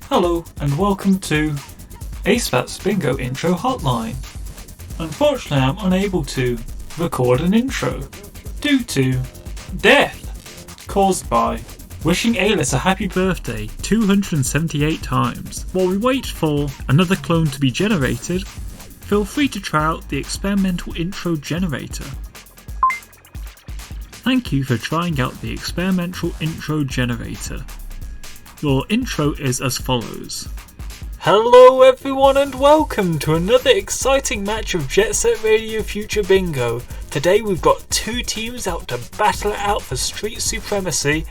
Hello and welcome to ASPAT's Bingo Intro Hotline. Unfortunately, I'm unable to record an intro due to death caused by wishing Alice a happy birthday 278 times. While we wait for another clone to be generated, feel free to try out the experimental intro generator. Thank you for trying out the experimental intro generator. Your intro is as follows. Hello everyone and welcome to another exciting match of Jet Set Radio Future Bingo. Today we've got two teams out to battle it out for street supremacy.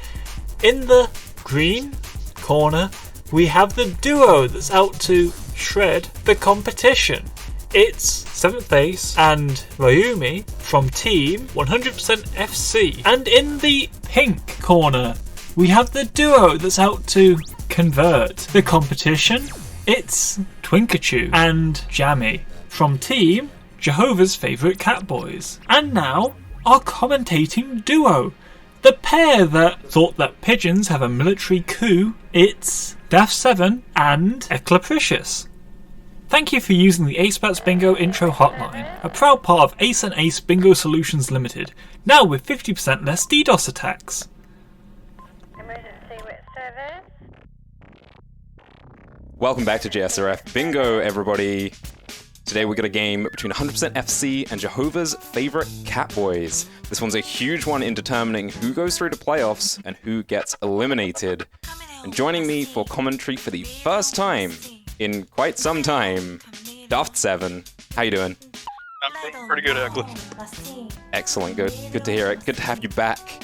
In the green corner we have the duo that's out to shred the competition. It's 7th Ace and Ryumi from Team 100% FC. And in the pink corner we have the duo that's out to convert the competition. It's Twinkachu and Jammy from Team Jehovah's Favourite Catboys. And now, our commentating duo. The pair that thought that pigeons have a military coup. It's Daft7 and Eclapricious. Thank you for using the ASPAT's Bingo Intro Hotline, a proud part of Ace and Ace Bingo Solutions Limited, now with 50% less DDoS attacks. Welcome back to JSRF Bingo, everybody. Today we got a game between 100% FC and Jehovah's Favourite Catboys. This one's a huge one in determining who goes through to playoffs and who gets eliminated. And joining me for commentary for the first time in quite some time, Daft7. How you doing? I'm doing pretty good, Eglin. Excellent, good to hear it. Good to have you back.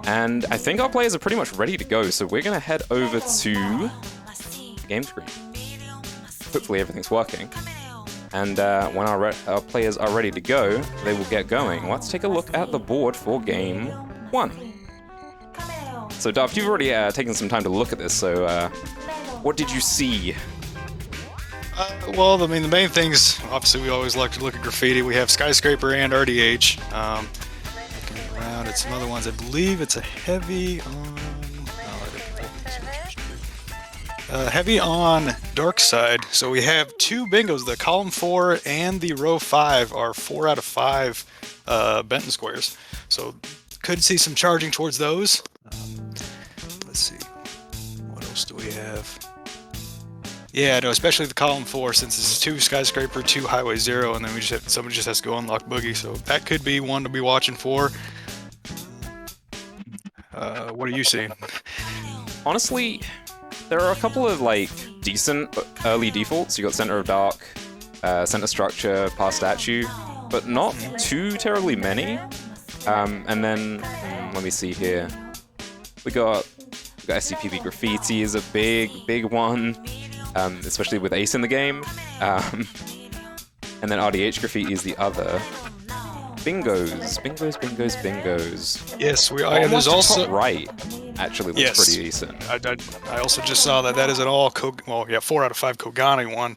And I think our players are pretty much ready to go, so we're going to head over to game screen. Hopefully everything's working. And when our players are ready to go, they will get going. Let's take a look at the board for game 1. So Daft, you've already taken some time to look at this, so what did you see? Well, I mean, the main things, obviously we always like to look at graffiti. We have Skyscraper and RDH. Looking around at some other ones, I believe it's a heavy on... heavy on Dark Side. So we have two bingos. The column 4 and the row 5 are 4 out of 5 Benton squares. So could see some charging towards those. Let's see. What else do we have? Yeah, no, especially the column 4, since this is 2 Skyscraper, 2 Highway 0, and then somebody just has to go unlock Boogie. So that could be one to be watching for. What are you seeing? Honestly, there are a couple of decent early defaults. You got Center of Dark, Center Structure, Past Statue, but not too terribly many. And then let me see here. We got SCPB Graffiti is a big one, especially with Ace in the game. And then RDH Graffiti is the other. Bingos. Yes, we are. And there's also top right. Actually looks pretty decent. I also just saw that is an all 4 out of 5 Kogani one.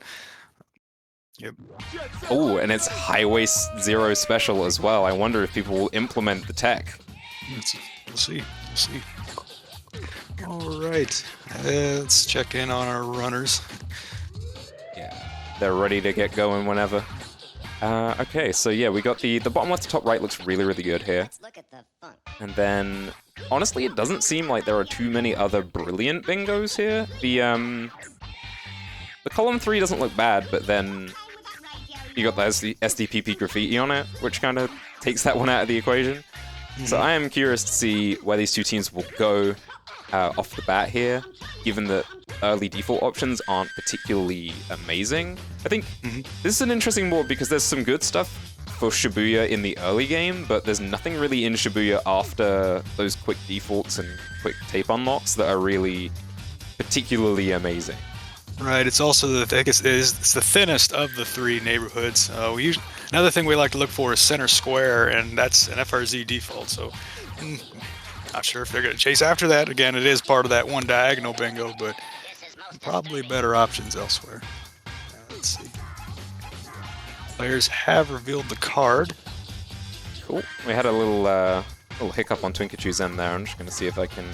Yep. Oh, and it's Highway 0 special as well. I wonder if people will implement the tech. We'll see. All right, let's check in on our runners. Yeah, they're ready to get going whenever. Okay, so yeah, we got the bottom left to top right looks really good here. And then, honestly, it doesn't seem like there are too many other brilliant bingos here. The column 3 doesn't look bad, but then you got the SDPP Graffiti on it, which kind of takes that one out of the equation. Mm-hmm. So I am curious to see where these two teams will go off the bat here, given that early default options aren't particularly amazing. I think this is an interesting board because there's some good stuff for Shibuya in the early game, but there's nothing really in Shibuya after those quick defaults and quick tape unlocks that are really particularly amazing. Right, it's also it's the thinnest of the 3 neighborhoods. Another thing we like to look for is center square, and that's an FRZ default, so not sure if they're going to chase after that. Again, it is part of that one diagonal bingo, but probably better options elsewhere. Let's see. Players have revealed the card. Cool. We had a little hiccup on Twinkachu's end there. I'm just going to see if I can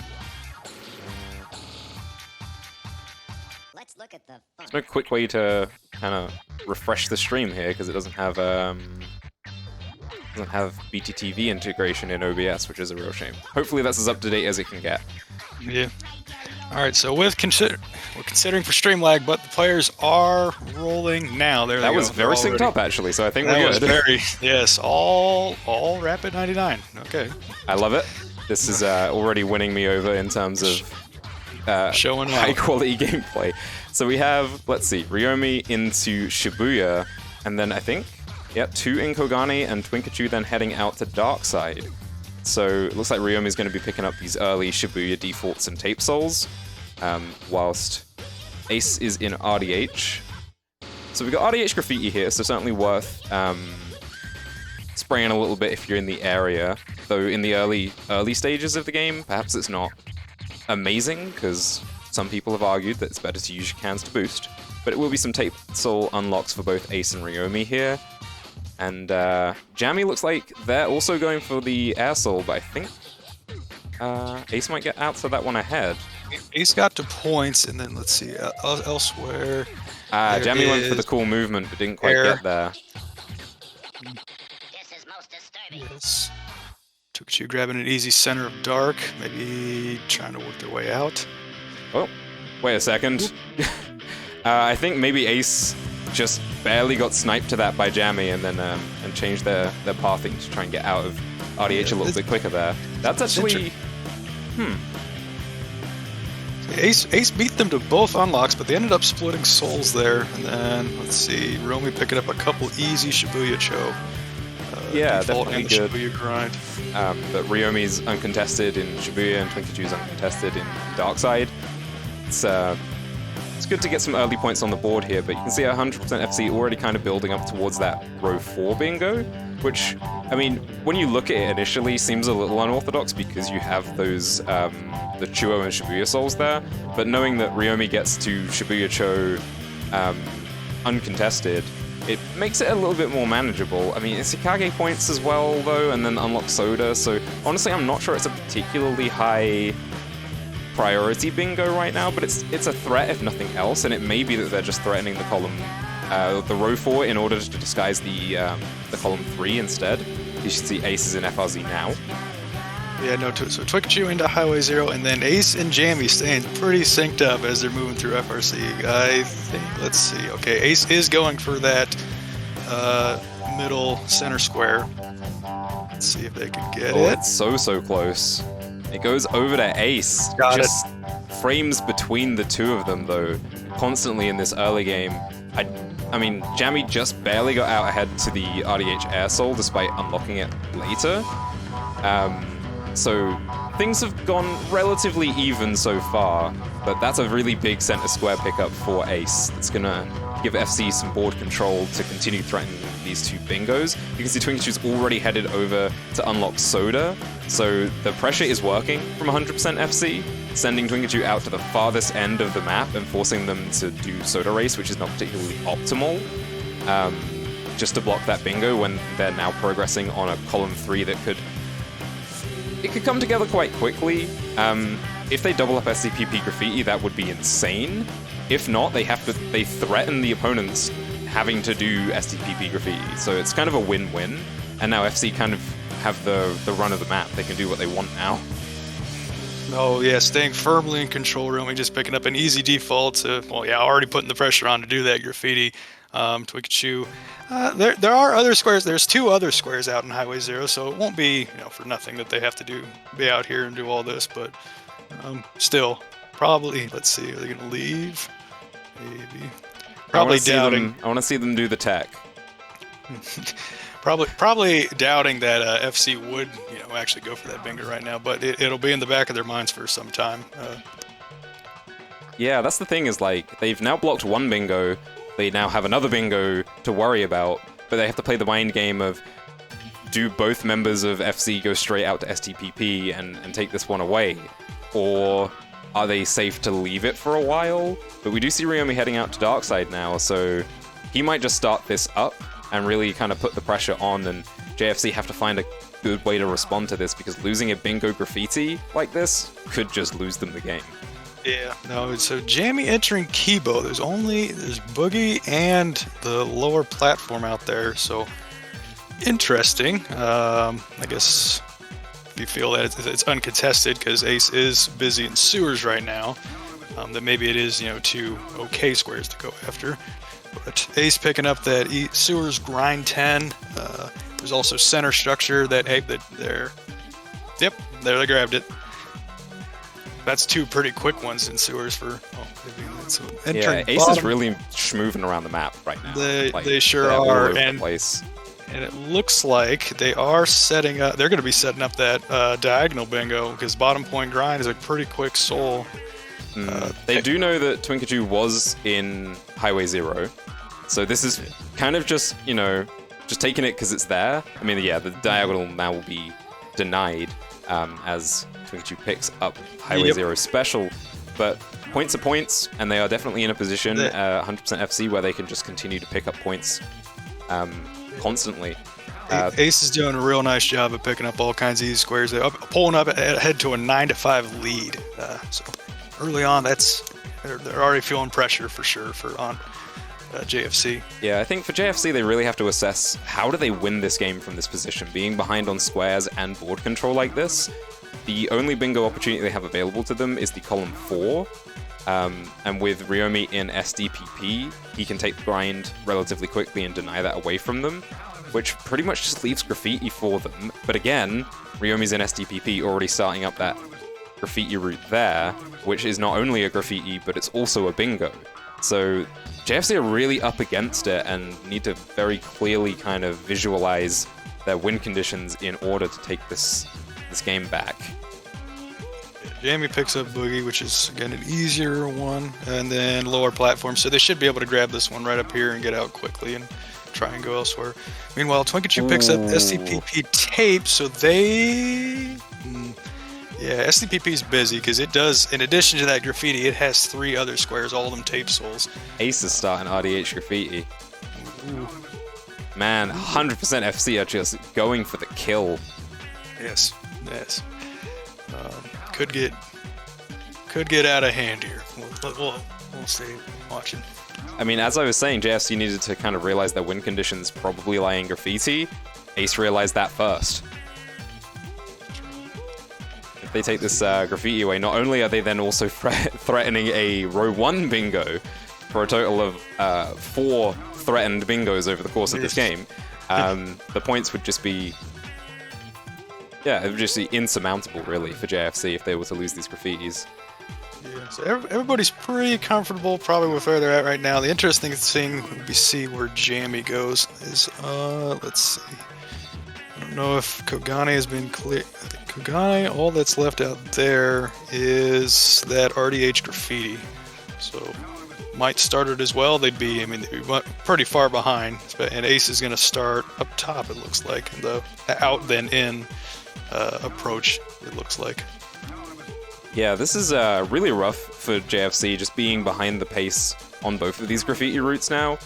There's no quick way to kind of refresh the stream here because it doesn't have BTTV integration in OBS, which is a real shame. Hopefully that's as up to date as it can get. Yeah. All right. So we're considering for stream lag, but the players are rolling now. There That they was go. very They're synced up actually, so I think That we're was good. very yes. All rapid 99. Okay. I love it. This is already winning me over in terms of Showing high out. quality gameplay. So we have, let's see, Ryomi into Shibuya, and then I think, yeah, 2 in Kogane, and Twinkachu then heading out to Darkside. So it looks like Ryomi's going to be picking up these early Shibuya defaults and tape souls, whilst Ace is in RDH. So we've got RDH Graffiti here, so certainly worth spraying a little bit if you're in the area. Though in the early stages of the game, perhaps it's not amazing, because some people have argued that it's better to use your cans to boost. But it will be some tape soul unlocks for both Ace and Ryomi here. And Jammy looks like they're also going for the Air Soul, but I think Ace might get out to that one ahead. Ace got to points, and then let's see elsewhere. Jammy went for the cool movement, but didn't quite get there. Yes. Twinkachu grabbing an easy center of dark, maybe trying to work their way out. Oh, wait a second. I think maybe Ace just barely got sniped to that by Jammy, and then and changed their pathing to try and get out of RDH a little bit quicker there. That's actually... Ace beat them to both unlocks, but they ended up splitting souls there. And then, let's see, Romy picking up a couple easy Shibuya Cho. Yeah, default definitely and the good. Shibuya grind. But Ryomi's uncontested in Shibuya and Twinkachu's uncontested in Darkside. It's good to get some early points on the board here, but you can see 100% FC already kind of building up towards that row 4 bingo, which, I mean, when you look at it initially, seems a little unorthodox because you have those, the Chuo and Shibuya souls there, but knowing that Ryomi gets to Shibuya Cho uncontested, it makes it a little bit more manageable. I mean, it's Ikage points as well, though, and then unlock Soda, so honestly, I'm not sure it's a particularly high priority bingo right now, but it's a threat if nothing else, and it may be that they're just threatening the column, the row 4 in order to disguise the column 3 instead. You should see Ace is in FRZ now. Yeah, no, so Twinkachu into Highway 0, and then Ace and Jammy staying pretty synced up as they're moving through FRC. I think, let's see, okay, Ace is going for that middle center square. Let's see if they can get it. It's so close. It goes over to Ace. Got just frames between the two of them, though, constantly in this early game. I mean, Jammy just barely got out ahead to the RDH Air Soul despite unlocking it later. So things have gone relatively even so far, but that's a really big center square pickup for Ace. That's gonna give FC some board control to continue threatening these two bingos. You can see Twinkachu's already headed over to unlock Soda, so the pressure is working from 100% FC, sending Twinkachu out to the farthest end of the map and forcing them to do Soda Race, which is not particularly optimal, just to block that bingo when they're now progressing on a column 3 that could come together quite quickly. If they double up SCPP Graffiti, that would be insane. If not, they threaten the opponents having to do STPP Graffiti, so it's kind of a win-win. And now FC kind of have the run of the map. They can do what they want now. Oh yeah, staying firmly in control room and just picking up an easy default to, well yeah, already putting the pressure on to do that Graffiti. Twinkachu. There are other squares. There's 2 other squares out in Highway 0, so it won't be, for nothing that they have to be out here and do all this, but still, probably, let's see, are they going to leave? Maybe. Probably doubting. I want to see them do the tech. Probably doubting that FC would, actually go for that bingo right now, but it'll be in the back of their minds for some time. Yeah, that's the thing is, like, they've now blocked one bingo, they now have another bingo to worry about, but they have to play the mind game of, do both members of FC go straight out to STPP and take this one away? Or are they safe to leave it for a while? But we do see Ryomi heading out to Darkside now, so he might just start this up and really kind of put the pressure on, and JFC have to find a good way to respond to this, because losing a bingo Graffiti like this could just lose them the game. Yeah, no, so Jamie entering Kibo. There's Boogie and the lower platform out there, so interesting. I guess if you feel that it's uncontested because Ace is busy in sewers right now, that maybe it is, two okay squares to go after. But Ace picking up that sewers grind 10. There's also center structure that there. Yep, there they grabbed it. That's two pretty quick ones in sewers for. Yeah, Ace bottom. is really schmooving around the map right now. They sure all are, over the and place. And it looks like they are setting up. They're going to be setting up that diagonal bingo because bottom point grind is a pretty quick soul. They do know that Twinkachoo was in Highway 0, so this is kind of just just taking it because it's there. I mean, yeah, the diagonal now will be denied as Twinkachoo picks up Highway 0 special, but points are points, and they are definitely in a position, 100% FC, where they can just continue to pick up points constantly. Ace is doing a real nice job of picking up all kinds of these squares. They're pulling up ahead to a 9-5 lead. So early on, they're already feeling pressure for sure on JFC. Yeah, I think for JFC, they really have to assess how do they win this game from this position. Being behind on squares and board control like this, the only bingo opportunity they have available to them is the column 4. And with Ryomi in SDPP, he can take the grind relatively quickly and deny that away from them, which pretty much just leaves graffiti for them. But again, Ryomi's in SDPP already starting up that graffiti route there, which is not only a graffiti, but it's also a bingo. So JFC are really up against it and need to very clearly kind of visualize their win conditions in order to take this game back. Jamie picks up Boogie, which is, again, an easier one, and then lower platform, so they should be able to grab this one right up here and get out quickly and try and go elsewhere. Meanwhile, Twinkachoo picks up SDPP tape, so they... Yeah, SDPP's busy, because it does, in addition to that graffiti, it has 3 other squares, all of them tape souls. Ace is starting RDH graffiti. Ooh. Man, 100% FC are just going for the kill. Yes. Could get out of hand here. We'll stay watching. I mean, as I was saying, JFC needed to kind of realize their win conditions probably lie in graffiti. Ace realized that first. If they take this graffiti away, not only are they then also threatening a row 1 bingo for a total of 4 threatened bingos over the course of this game, the points would just be... Yeah, it would just be insurmountable, really, for JFC if they were to lose these graffitis. Yeah, so everybody's pretty comfortable probably with where they're at right now. The interesting thing we see where Jamie goes is, let's see. I don't know if Kogane has been clear. I think Kogane, all that's left out there is that RDH graffiti. So, might start it as well. They'd be pretty far behind. And Ace is going to start up top, it looks like, in the out then in approach, it looks like. Yeah, this is really rough for JFC, just being behind the pace on both of these graffiti routes now.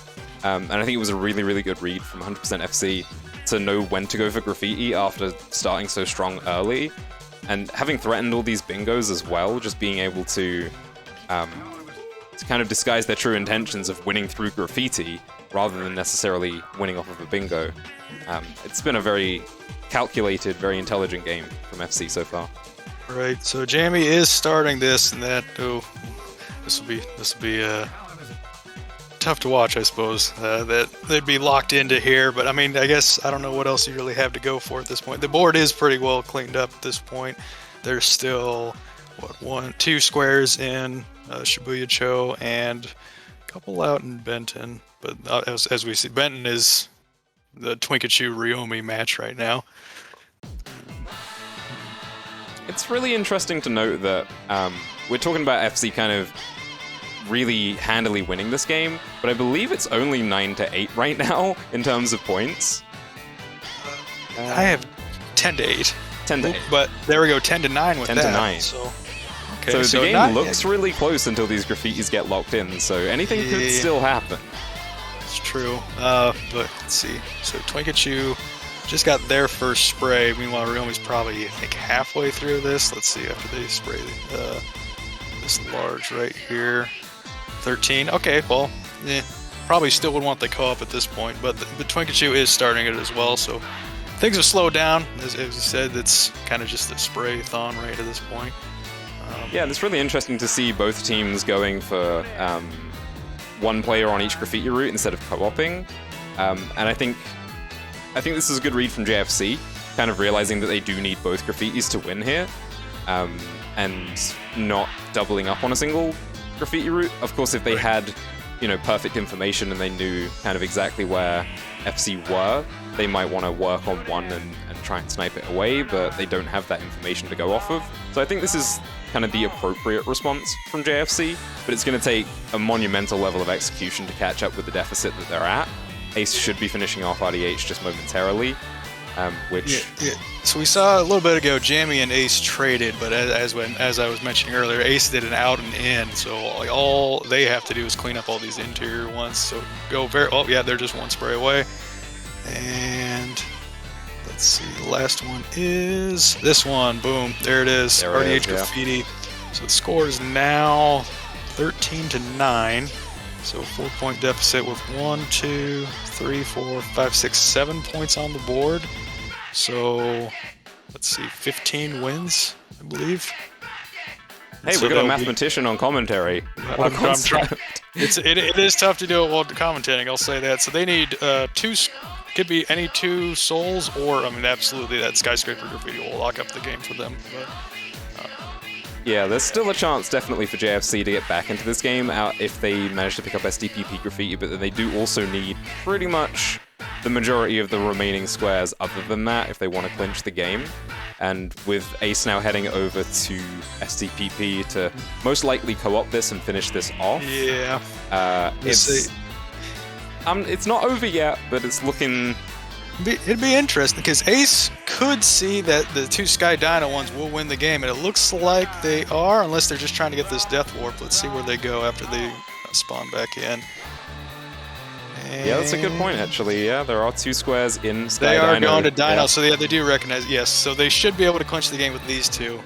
And I think it was a really, really good read from 100% FC to know when to go for graffiti after starting so strong early. And having threatened all these bingos as well, just being able to kind of disguise their true intentions of winning through graffiti rather than necessarily winning off of a bingo. It's been a very calculated, very intelligent game from FC so far. Right, so Jamie is starting this, and that this will be tough to watch, I suppose. That they'd be locked into here, but I mean, I guess I don't know what else you really have to go for at this point. The board is pretty well cleaned up at this point. There's still 2 squares in Shibuya Cho and a couple out in Benton, but as we see, Benton is the Twinkachoo Ryomi match right now. It's really interesting to note that we're talking about FC kind of really handily winning this game, but I believe it's only 9-8 right now in terms of points. I have 10-8. 10-8. But there we go, 10-9 with 10-9. So, okay, so the game looks really close until these graffitis get locked in, so anything could still happen. It's true. But let's see. So Twinkachoo just got their first spray. Meanwhile, Ryomi's probably, I think, halfway through this. Let's see, after they spray the this large right here. 13. Okay, well, probably still would want the co-op at this point, but the Twinkachu is starting it as well, so things have slowed down. As you said, it's kind of just a spray-thon right at this point. Yeah, and it's really interesting to see both teams going for one player on each graffiti route instead of co-oping. And I think this is a good read from JFC, kind of realizing that they do need both graffitis to win here, and not doubling up on a single graffiti route. Of course, if they had, perfect information and they knew kind of exactly where FC were, they might want to work on one and try and snipe it away, but they don't have that information to go off of. So I think this is kind of the appropriate response from JFC, but it's going to take a monumental level of execution to catch up with the deficit that they're at. Ace should be finishing off RDH just momentarily, which... Yeah. So we saw a little bit ago, Jammy and Ace traded, but as I was mentioning earlier, Ace did an out and in, so all they have to do is clean up all these interior ones. So go oh yeah, they're just one spray away. And let's see, the last one is this one. Boom, there it is. There RDH it is, graffiti. Yeah. So the score is now 13-9. So 4-point deficit with 1, 2, 3, 4, 5, 6, 7 points on the board. So let's see, 15 wins, I believe. Hey, so we got a mathematician on commentary. I'm trying. It is tough to do it while commentating, I'll say that. So they need could be any 2 souls, or absolutely that skyscraper graffiti will lock up the game for them. But, yeah, there's still a chance definitely for JFC to get back into this game if they manage to pick up SDPP graffiti, but then they do also need pretty much the majority of the remaining squares other than that if they want to clinch the game. And with Ace now heading over to SDPP to most likely co-op this and finish this off. Yeah. It's not over yet, but it's looking... It'd be interesting, because Ace could see that the 2 Sky Dino ones will win the game, and it looks like they are, unless they're just trying to get this Death Warp. Let's see where they go after they spawn back in. And yeah, that's a good point, actually. Yeah, there are 2 squares in Sky Dino. They are Dino. going to Dino, yeah. So yeah, they do recognize, yes. So they should be able to clinch the game with these 2.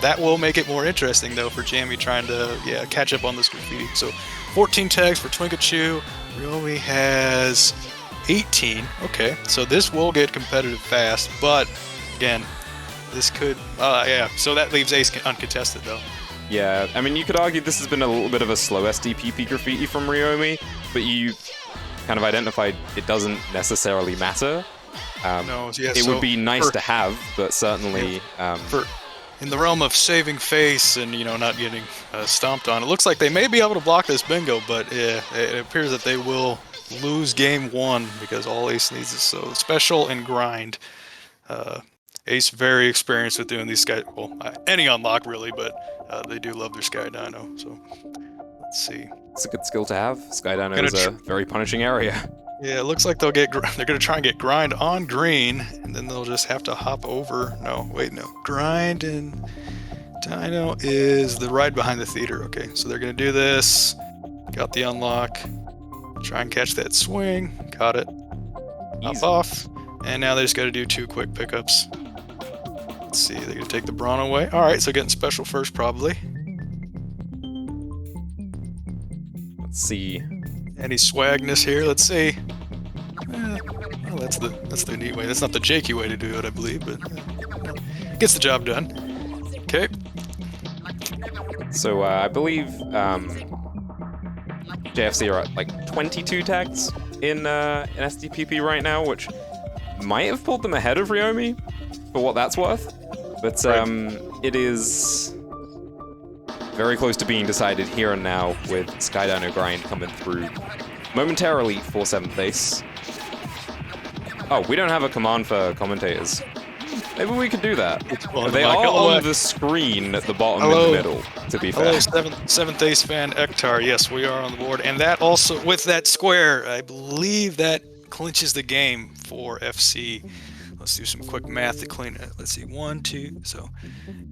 That will make it more interesting, though, for Jammy trying to catch up on this graffiti. So 14 tags for Twinkachu. Ryomi has 18. Okay, so this will get competitive fast, but again, this could... so that leaves Ace uncontested, though. Yeah, you could argue this has been a little bit of a slow SDPP graffiti from Ryomi, but you kind of identified it doesn't necessarily matter. It would be nice to have, but certainly... in the realm of saving face and, not getting stomped on, it looks like they may be able to block this bingo, but it appears that they will lose game 1 because all Ace needs is so special and grind. Ace very experienced with doing these any unlock really, but they do love their Sky Dino. So let's see. It's a good skill to have. Sky Dino is a very punishing area. Yeah, it looks like they're going to try and get grind on green, and then they'll just have to hop over. No, grind and Dino is the ride behind the theater. Okay, so they're going to do this. Got the unlock. Try and catch that swing. Caught it. Hop off. And now they just got to do 2 quick pickups. Let's see, they're going to take the Brawn away. Alright, so getting special first probably. Let's see. Any swagness here? Let's see. Well, that's the neat way. That's not the jakey way to do it, I believe, but gets the job done. Okay. So I believe JFC are at like 22 tags in SDPP right now, which might have pulled them ahead of Ryomi, for what that's worth. But it is very close to being decided here and now, with Sky Dino Grind coming through momentarily for 7th Ace. Oh, we don't have a command for commentators. Maybe we could do that. They are on the screen at the bottom in the middle, to be fair. Hello, 7th Ace fan Ektar. Yes, we are on the board. And that also, with that square, I believe that clinches the game for FC. Let's do some quick math to clean it. Let's see, 1, 2. So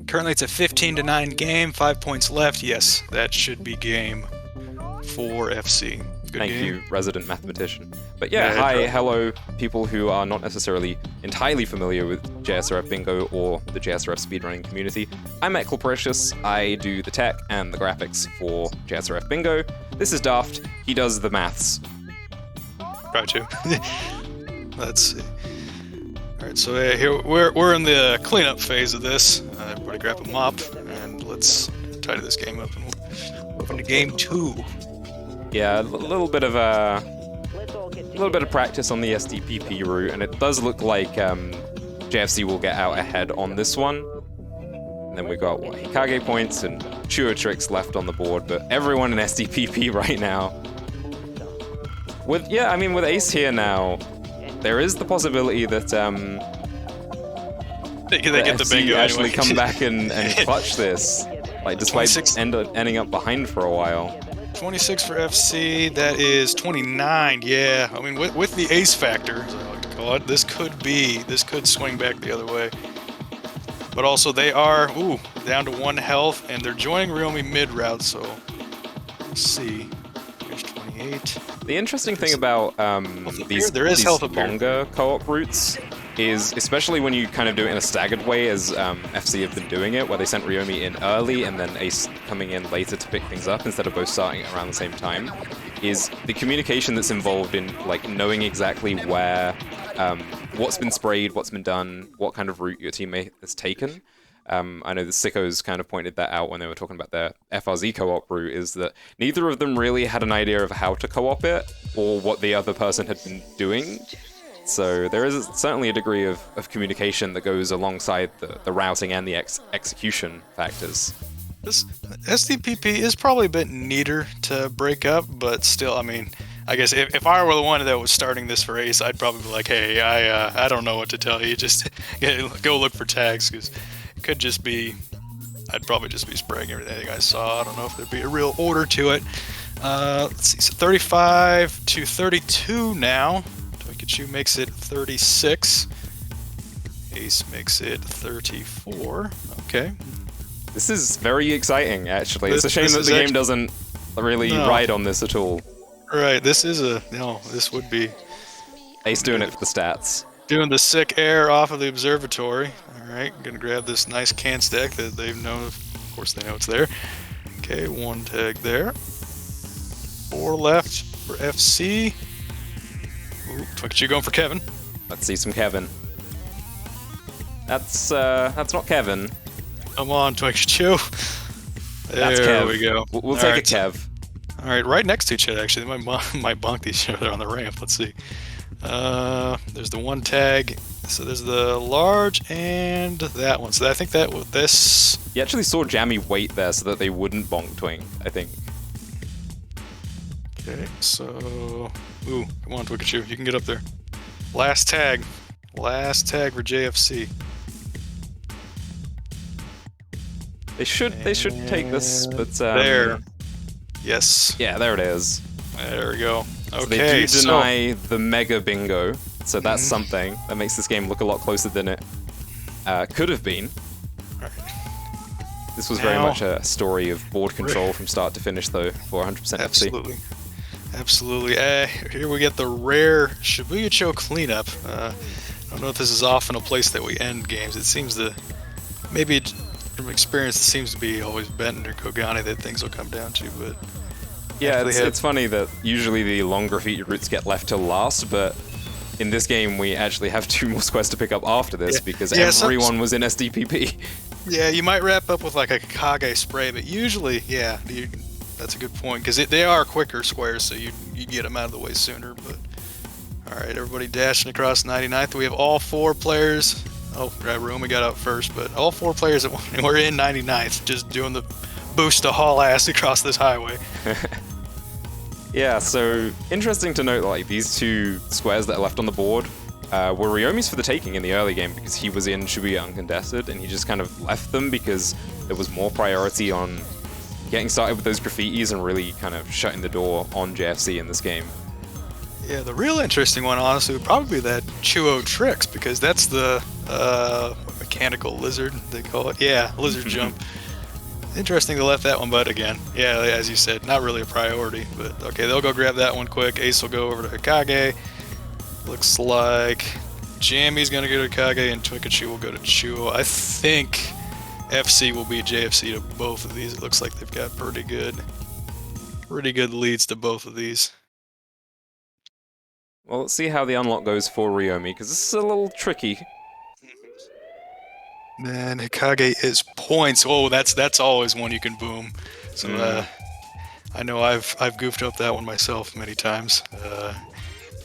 currently it's a 15-9 game, 5 points left. Yes, that should be game for FC. Good Thank game. you, resident mathematician. But yeah, Yeah, hi, bro. hello, people who are not necessarily entirely familiar with JSRF Bingo or the JSRF speedrunning community. I'm Ekl Precious. I do the tech and the graphics for JSRF Bingo. This is Daft. He does the maths. Try to. Let's see. All right, so here we're in the cleanup phase of this. Everybody grab a mop and let's tidy this game up and we'll move into game 2. Yeah, a little bit of practice on the SDPP route, and it does look like JFC will get out ahead on this one. And then we got Hikage points and Chuo tricks left on the board, but everyone in SDPP right now. With Ace here now, there is the possibility that They get the FC bingo actually anyway. come back and clutch this, like despite 26. ending up behind for a while. 26 for FC. That is 29. Yeah, I mean with the ace factor, as I like to call it, this could swing back the other way. But also they are down to 1 health, and they're joining Ryomi mid route. So let's see. Here's 28. The interesting thing about these health up here. longer co-op routes is, especially when you kind of do it in a staggered way, as FC have been doing it, where they sent Ryomi in early and then Ace coming in later to pick things up instead of both starting around the same time, is the communication that's involved in like knowing exactly where, what's been sprayed, what's been done, what kind of route your teammate has taken. I know the Sickos kind of pointed that out when they were talking about their FRZ co-op route, is that neither of them really had an idea of how to co-op it or what the other person had been doing. So there is certainly a degree of communication that goes alongside the routing and the execution factors. This SDPP is probably a bit neater to break up, but still, I mean, I guess if I were the one that was starting this for Ace, I'd probably be like, hey, I don't know what to tell you. Just go look for tags, because it could just be, I'd probably just be spraying everything I saw. I don't know if there'd be a real order to it. Let's see, so 35 to 32 now. Pikachu makes it 36. Ace makes it 34. Okay. This is very exciting, actually. It's a This shame that is the game actually- doesn't really No. ride on this at all. Right, this would be Ace doing it for the stats. doing the sick air off of the observatory. Alright, gonna grab this nice can stack that they've known, of course they know it's there. Okay, 1 tag there. 4 left for FC. Ooh, Pikachu going for Kevin. Let's see some Kevin. That's not Kevin. Come on, Pikachu. That's There Kev. we go. We'll take a Kev. Alright, right next to each other actually. They might bonk each other on the ramp. Let's see. There's the 1 tag. So there's the large and that one. So I think this. You actually saw Jammy wait there so that they wouldn't bonk Twink, I think. Okay, so come on, Pikachu, you can get up there. Last tag for JFC. They should take this, but There. Yes. Yeah, there it is. There we go. So they Okay, do deny the mega bingo, so that's something that makes this game look a lot closer than it could have been. This was very Now- much a story of board control from start to finish, though, for 100% FC. Absolutely. Here we get the rare Shibuya Cho cleanup. I don't know if this is often a place that we end games. It seems maybe from experience, it seems to be always Benton or Kogane that things will come down to, but Yeah, actually it's funny that usually the long graffiti routes get left till last, but in this game we actually have 2 more squares to pick up after this because everyone was in SDPP. yeah, you might wrap up with like a Kage spray, but usually, yeah, that's a good point, because they are quicker squares, so you get them out of the way sooner. But all right, everybody dashing across 99th. We have all 4 players. Oh, right, Rumi got out first, but all 4 players that were in 99th, just doing the boost to haul ass across this highway. Yeah, so interesting to note, like, these 2 squares that are left on the board were Ryomi's for the taking in the early game because he was in Shibuya Uncontested, and he just kind of left them because there was more priority on getting started with those graffitis and really kind of shutting the door on JFC in this game. Yeah, the real interesting one, honestly, would probably be that Chuo Tricks, because that's the mechanical lizard, they call it. Yeah, lizard jump. Interesting they left that one, but again, yeah, as you said, not really a priority. But okay, they'll go grab that one quick. Ace will go over to Hokage. Looks like Jammy's gonna go to Hokage and Twikachu will go to Chuo. I think FC will beat JFC to both of these. It looks like they've got pretty good leads to both of these. Well, let's see how the unlock goes for Ryomi, because this is a little tricky. Man, Hokage is points. Oh, that's always one you can boom. So I know I've goofed up that one myself many times.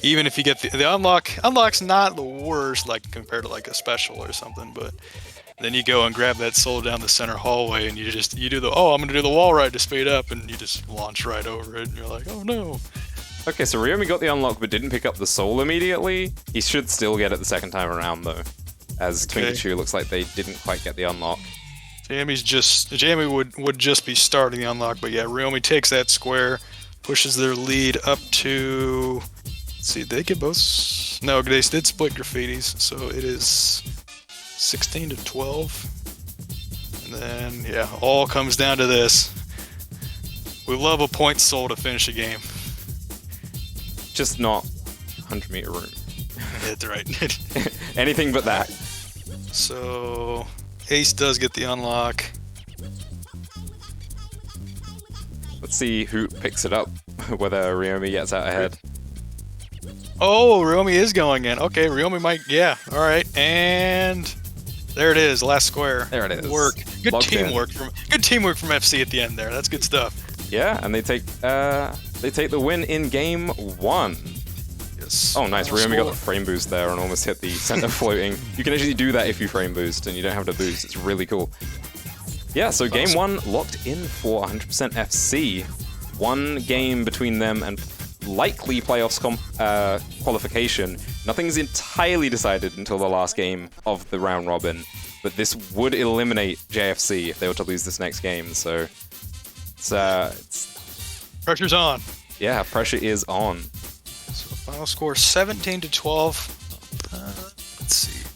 Even if you get the unlock's not the worst, like compared to like a special or something, but then you go and grab that soul down the center hallway, and you do the I'm gonna do the wall ride to speed up, and you just launch right over it, and you're like, oh no. Okay, so Ryomi got the unlock but didn't pick up the soul immediately. He should still get it the second time around though, as Twinkachu looks like they didn't quite get the unlock. Jamie would just be starting the unlock, but yeah, Ryomi takes that square, pushes their lead up to. Let's see, they get both. No, they did split graffitis, so it is 16 to 12. And then yeah, all comes down to this. We love a point soul to finish a game. Just not 100-meter room. That's right. Anything but that. So Ace does get the unlock. Let's see who picks it up, whether Ryomi gets out ahead. Oh, Ryomi is going in. Okay, Ryomi might, yeah. All right, and there it is, last square. There it is. Good Locked teamwork from FC at the end there. That's good stuff. Yeah, and they take the win in game 1. Yes. Oh, nice. Ryomi got the frame boost there and almost hit the center floating. You can actually do that if you frame boost, and you don't have to boost. It's really cool. Yeah, so game 1 locked in for 100% FC. One game between them and likely playoffs qualification. Nothing's entirely decided until the last game of the round robin, but this would eliminate JFC if they were to lose this next game, so it's Pressure's on. Yeah, pressure is on. So final score 17 to 12. Let's see.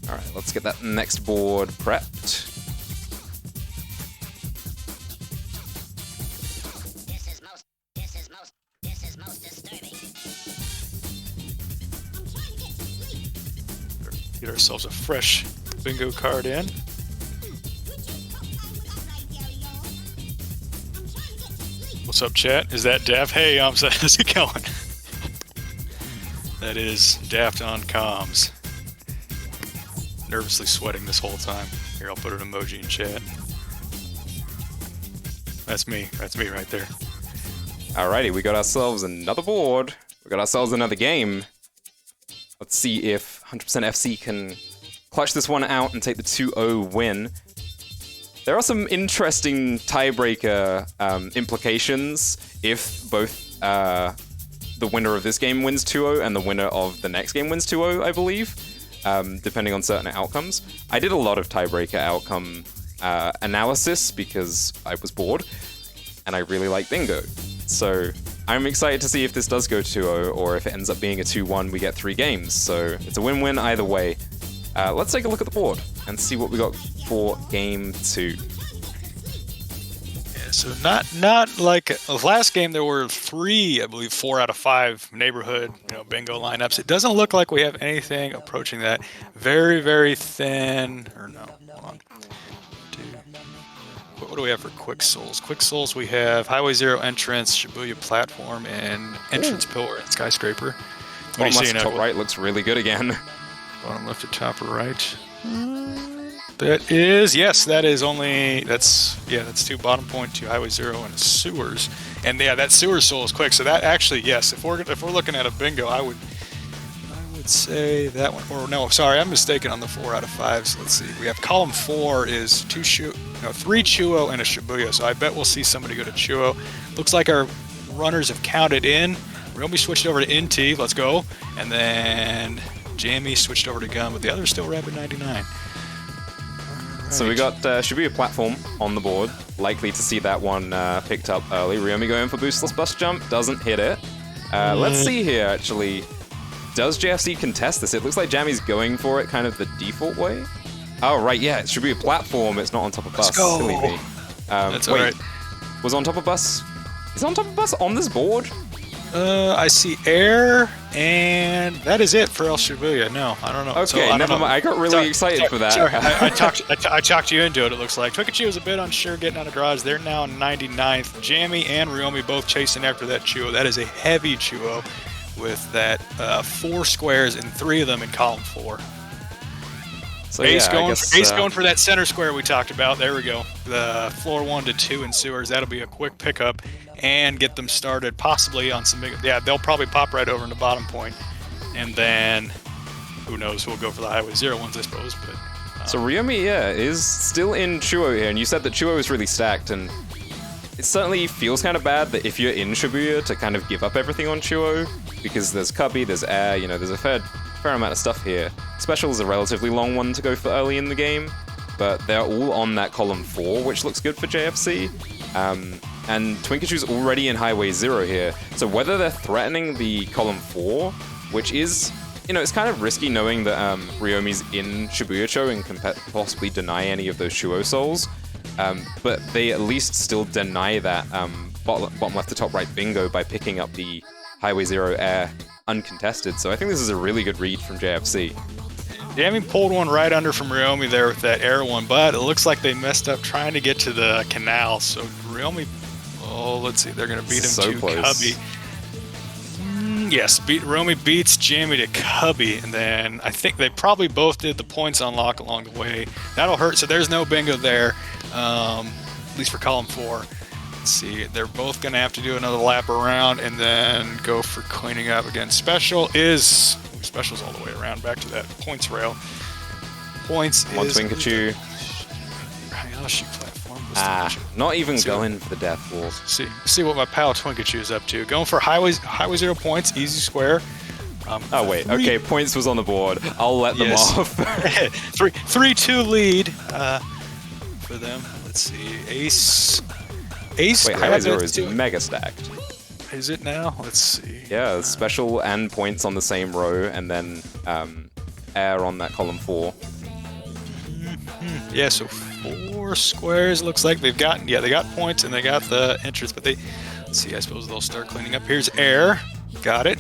All right, let's get that next board prepped. Get ourselves a fresh bingo card in. What's up, chat? Is that Daft? Hey, how's it going? That is Daft on comms. Nervously sweating this whole time. Here, I'll put an emoji in chat. That's me. That's me right there. Alrighty, we got ourselves another board. We got ourselves another game. Let's see if 100% FC can clutch this one out and take the 2-0 win. There are some interesting tiebreaker implications if both the winner of this game wins 2-0 and the winner of the next game wins 2-0, I believe, depending on certain outcomes. I did a lot of tiebreaker outcome analysis because I was bored, and I really like bingo. So I'm excited to see if this does go 2-0, or if it ends up being a 2-1, we get 3 games. So it's a win-win either way. Let's take a look at the board and see what we got for game 2. Yeah, so not like last game. There were 3, I believe, 4 out of 5 neighborhood bingo lineups. It doesn't look like we have anything approaching that. Very, very thin. Or no, hold on. What do we have for Quick Souls? Quick Souls, we have Highway Zero entrance, Shibuya platform, and entrance pillar and skyscraper. What are you seeing? Top right looks really good again. Bottom left to top right. That is, yes, that is only, that's 2 bottom point, 2 Highway Zero, and sewers. And yeah, that sewer soul is quick. So that actually, yes, if we're looking at a bingo, I would say that one. Or no, sorry, I'm mistaken on the 4 out of 5s. Let's see. We have column 4 is 3 Chuo and a Shibuya. So I bet we'll see somebody go to Chuo. Looks like our runners have counted in. Ryomi switched over to NT. Let's go. And then Jamie switched over to Gun, but the other's still Rapid 99. So we got Shibuya platform on the board. Likely to see that one picked up early. Ryomi going for boostless bus jump. Doesn't hit it. Let's see here, actually. does JFC contest this? It looks like Jammy's going for it kind of the default way. Oh, right, yeah, it should be a platform. It's not on top of bus. Let's go. Silly me. That's wait, alright. Was on top of bus? Is on top of bus on this board? I see air, and that is it for El Shibuya. No, I don't know. Okay, So, I don't never know. mind. I got really excited for that. Sorry, I talked you into it, it looks like. Twinkachu is a bit unsure getting out of garage. They're now 99th. Jammy and Ryomi both chasing after that Chuo. That is a heavy Chuo with that 4 squares and 3 of them in column 4. So, Ace, yeah, going for that center square we talked about. There we go. The floor 1 to 2 in sewers. That'll be a quick pickup and get them started possibly on some big... Yeah, they'll probably pop right over in the bottom point. And then, who knows, we'll go for the Highway 0 ones, I suppose. But So Ryomi, yeah, is still in Chuo here, and you said that Chuo is really stacked, and it certainly feels kind of bad that if you're in Shibuya to kind of give up everything on Chuo, because there's Cubby, there's Air, you know, there's a fair amount of stuff here. Special is a relatively long one to go for early in the game, but they're all on that column 4, which looks good for JFC. And Twinkachu's already in Highway 0 here, so whether they're threatening the column 4, which is, you know, it's kind of risky knowing that Ryomi's in Shibuya-cho and can possibly deny any of those Chuo souls, but they at least still deny that bottom left to top right bingo by picking up the Highway 0 air uncontested, so I think this is a really good read from JFC. Jammy pulled one right under from Ryomi there with that air one, but it looks like they messed up trying to get to the canal, so Ryomi... Oh, let's see, they're going to beat him So to close. Cubby. Yes, Ryomi beats Jammy to Cubby, and then I think they probably both did the points unlock along the way. That'll hurt, so there's no bingo there, at least for column 4. Let's see, they're both going to have to do another lap around and then go for cleaning up again. Special's all the way around, back to that points rail. Points Come on, is... Twinkachu. Hayashi platform. Not even going for the death wall. See what my pal Twinkachu is up to. Going for Highway 0 points, easy square. Oh wait, okay, points was on the board. I'll let them off. 3-2 lead for them. Let's see, Ace. Wait, Highway 0 is mega stacked. Is it now? Let's see. Yeah, special and points on the same row, and then air on that column 4. Yeah, so 4 squares looks like they've gotten. Yeah, they got points and they got the entrance, but let's see, I suppose they'll start cleaning up. Here's air, got it.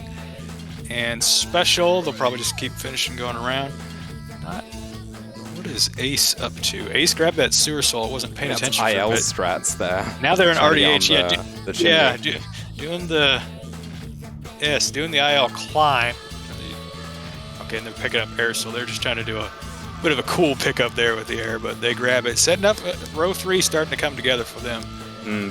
And special, they'll probably just keep finishing going around. What is Ace up to? Ace grabbed that sewer soul, wasn't paying attention for a IL bit. strats there. Now they're in RDH, doing the IL climb. Okay, and they're picking up air, so they're just trying to do a bit of a cool pickup there with the air, but they grab it. Setting up row 3, starting to come together for them.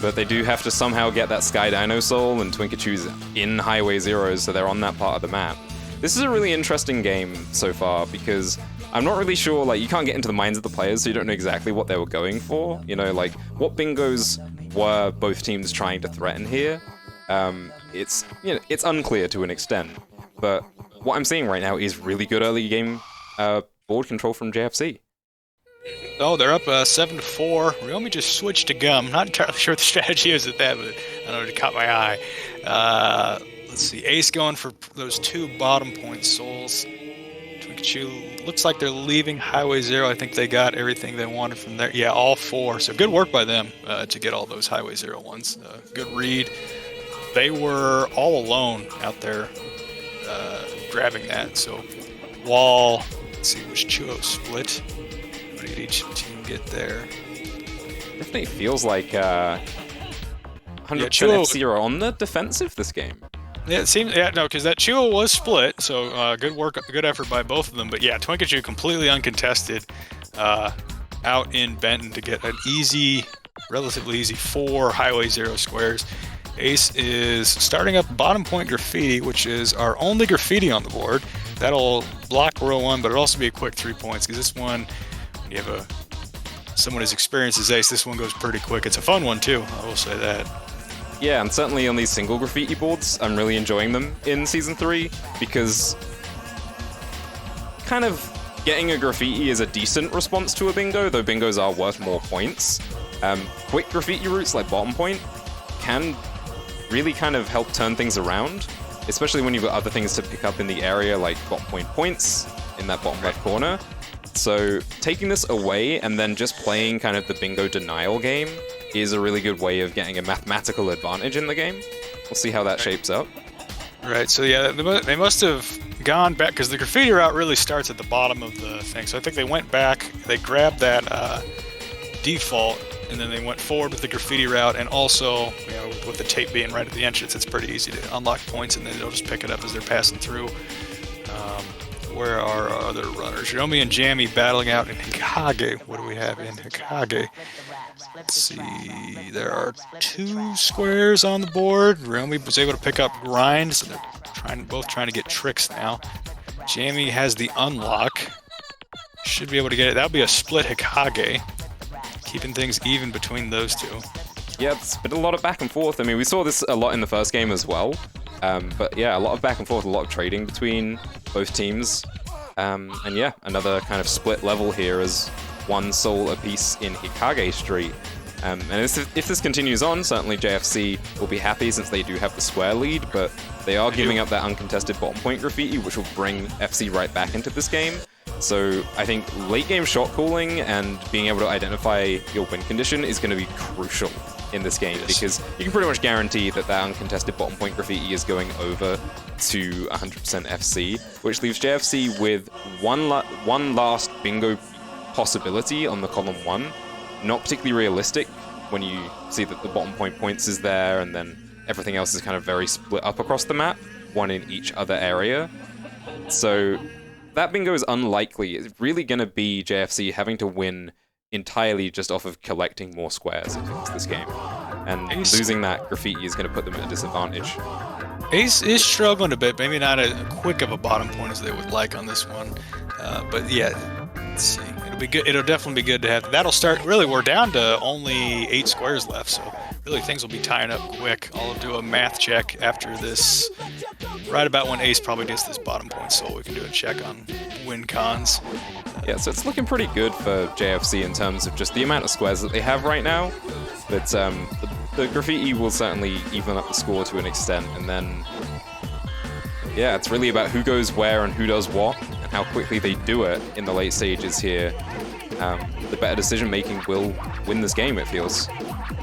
But they do have to somehow get that Sky Dino Soul, and Twinkachu's in Highway 0, so they're on that part of the map. This is a really interesting game so far, because I'm not really sure, like, you can't get into the minds of the players, so you don't know exactly what they were going for. You know, like, what bingos were both teams trying to threaten here? It's unclear to an extent, but what I'm seeing right now is really good early game board control from JFC. Oh, they're up 7-4. Ryomi just switched to gum. Not entirely sure what the strategy is at that, but I don't know, it caught my eye. Let's see, Ace going for those 2 bottom point souls. Twinkachu looks like they're leaving Highway 0. I think they got everything they wanted from there. Yeah, all 4. So good work by them to get all those Highway 0 ones. Good read. They were all alone out there grabbing that. So wall, let's see which Chuo split. What did each team get there? Definitely feels like 100% F-Zero on the defensive this game. Yeah, it seems, because that Chuo was split, so good work, good effort by both of them. But yeah, Twinkachu completely uncontested out in Benton to get an relatively easy 4 Highway 0 squares. Ace is starting up bottom point graffiti, which is our only graffiti on the board. That'll block row 1, but it'll also be a quick 3 points, because this one, when you have someone as experienced as Ace, this one goes pretty quick. It's a fun one too, I will say that. Yeah, and certainly on these single graffiti boards, I'm really enjoying them in Season 3, because kind of getting a graffiti is a decent response to a bingo, though bingos are worth more points. Quick graffiti routes like bottom point can really kind of help turn things around. especially when you've got other things to pick up in the area, like bottom point points in that bottom left corner. So taking this away and then just playing kind of the bingo denial game is a really good way of getting a mathematical advantage in the game. We'll see how that shapes up. Right, so yeah, they must have gone back, because the graffiti route really starts at the bottom of the thing. So I think they went back, they grabbed that default, and then they went forward with the graffiti route, and also, you know, with the tape being right at the entrance, it's pretty easy to unlock points, and then they'll just pick it up as they're passing through. Where are our other runners? Yomi and Jammy battling out in Hikage. What do we have in Hikage? Let's see. There are 2 squares on the board. Yomi was able to pick up Grind, so they're both trying to get tricks now. Jammy has the unlock. Should be able to get it. That'll be a split Hikage, keeping things even between those two. Yeah, it's been a lot of back and forth. I mean, we saw this a lot in the first game as well. But yeah, a lot of back and forth, a lot of trading between both teams. And yeah, another kind of split level here as 1 soul apiece in Hikage Street. And if this continues on, certainly JFC will be happy since they do have the square lead, but they are giving up that uncontested bottom point graffiti, which will bring FC right back into this game. So I think late game shot calling and being able to identify your win condition is going to be crucial in this game, because you can pretty much guarantee that uncontested bottom point graffiti is going over to 100% FC, which leaves JFC with one last bingo possibility on the column 1. Not particularly realistic when you see that the bottom point points is there and then everything else is kind of very split up across the map, 1 in each other area. So that bingo is unlikely. It's really going to be JFC having to win entirely just off of collecting more squares into this game. And losing that graffiti is going to put them at a disadvantage. Ace is struggling a bit, maybe not as quick of a bottom point as they would like on this one. But yeah, let's see. It'll be good. It'll definitely be good to have. That'll start. Really, we're down to only 8 squares left, so really things will be tying up quick. I'll do a math check after this. Right about when Ace probably gets this bottom point, so we can do a check on win cons. Yeah, so it's looking pretty good for JFC in terms of just the amount of squares that they have right now. But the graffiti will certainly even up the score to an extent, and then yeah, it's really about who goes where and who does what, and how quickly they do it in the late stages here. The better decision making will win this game, it feels.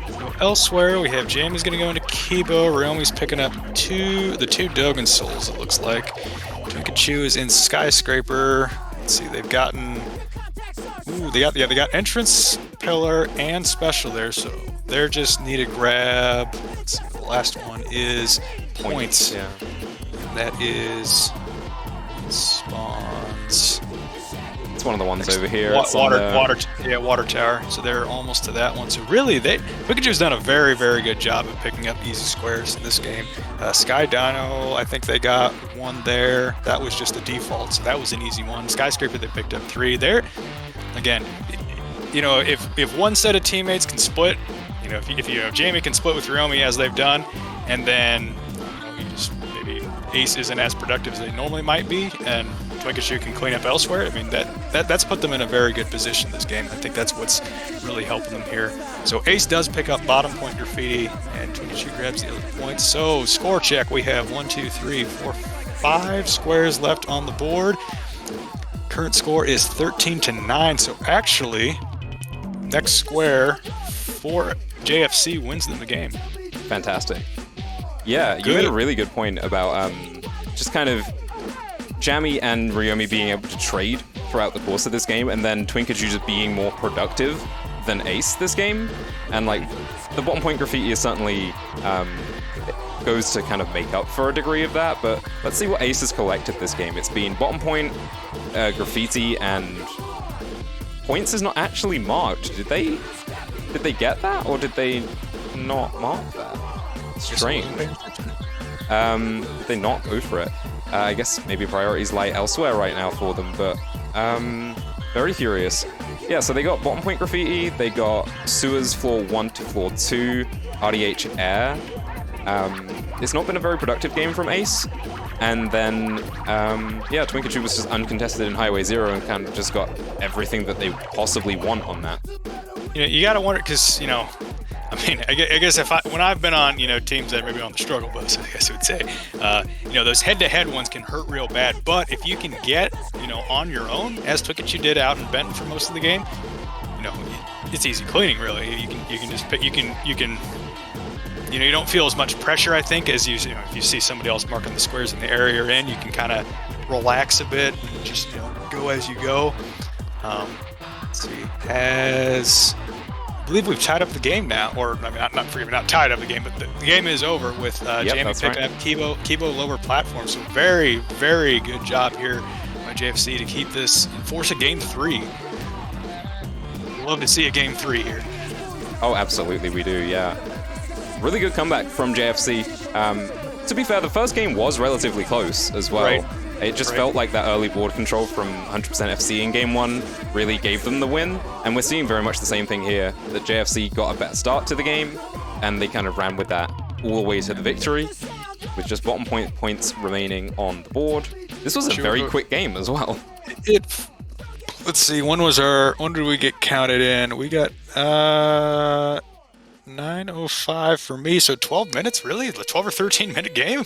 So elsewhere, we have Jamie's going to go into Kibo. Ryomi's picking up the two Dogen Souls, it looks like. Pikachu is in Skyscraper. Let's see, they've gotten... Ooh, they got Entrance, Pillar, and Special there, so they're just need to grab... Let's see, the last one is Points. Yeah. And that is... Spawns... It's one of the ones over here. Water Tower. So they're almost to that one. So really, Pikachu's done a very, very good job of picking up easy squares in this game. Sky Dino, I think they got one there. That was just a default, so that was an easy one. Skyscraper, they picked up 3 there. Again, you know, if one set of teammates can split, you know, if Jamie can split with Ryomi as they've done, and then maybe Ace isn't as productive as they normally might be, and Pikachu can clean up elsewhere. I mean, that's put them in a very good position this game. I think that's what's really helping them here. So Ace does pick up bottom point graffiti, and Pikachu grabs the other points. So score check. We have 1, 2, 3, 4, 5 squares left on the board. Current score is 13-9. So actually, next square for JFC wins them the game. Fantastic. Yeah, you made a really good point about just kind of Jammy and Ryomi being able to trade throughout the course of this game, and then Twinkaju just being more productive than Ace this game. And like the bottom point graffiti is certainly goes to kind of make up for a degree of that, but let's see what Ace has collected this game. It's been bottom point, graffiti, and points is not actually marked. Did they get that, or did they not mark that? Strange. Did they not go for it? I guess maybe priorities lie elsewhere right now for them, but very curious. Yeah, so they got bottom point graffiti, they got sewers floor 1 to floor 2, RDH air. It's not been a very productive game from Ace, and then yeah, Twinkaju was just uncontested in Highway 0 and kind of just got everything that they possibly want on that. You know, you gotta wonder, because, you know, I mean, I guess when I've been on, teams that are maybe on the struggle bus, I guess I would say, those head-to-head ones can hurt real bad. But if you can get, on your own, as Tokichi did out in Benton for most of the game, it's easy cleaning, really. You can just pick, you can. You don't feel as much pressure, I think, as if you see somebody else marking the squares in the area you're in. You can kind of relax a bit and just go as you go. Let's see, I believe we've tied up the game now, or I mean, not tied up the game, but the game is over with Jamie picking up Kibo lower platform. So very, very good job here by JFC to keep this, force a game 3. Love to see a game 3 here. Oh, absolutely, we do, yeah. Really good comeback from JFC. To be fair, the first game was relatively close as well. Right. It just felt like that early board control from 100% FC in Game 1 really gave them the win, and we're seeing very much the same thing here, that JFC got a better start to the game, and they kind of ran with that all the way to the victory, with just bottom points remaining on the board. This was a very quick game as well. Let's see, when did we get counted in? We got 9:05 for me, so 12 minutes, really? A 12 or 13 minute game?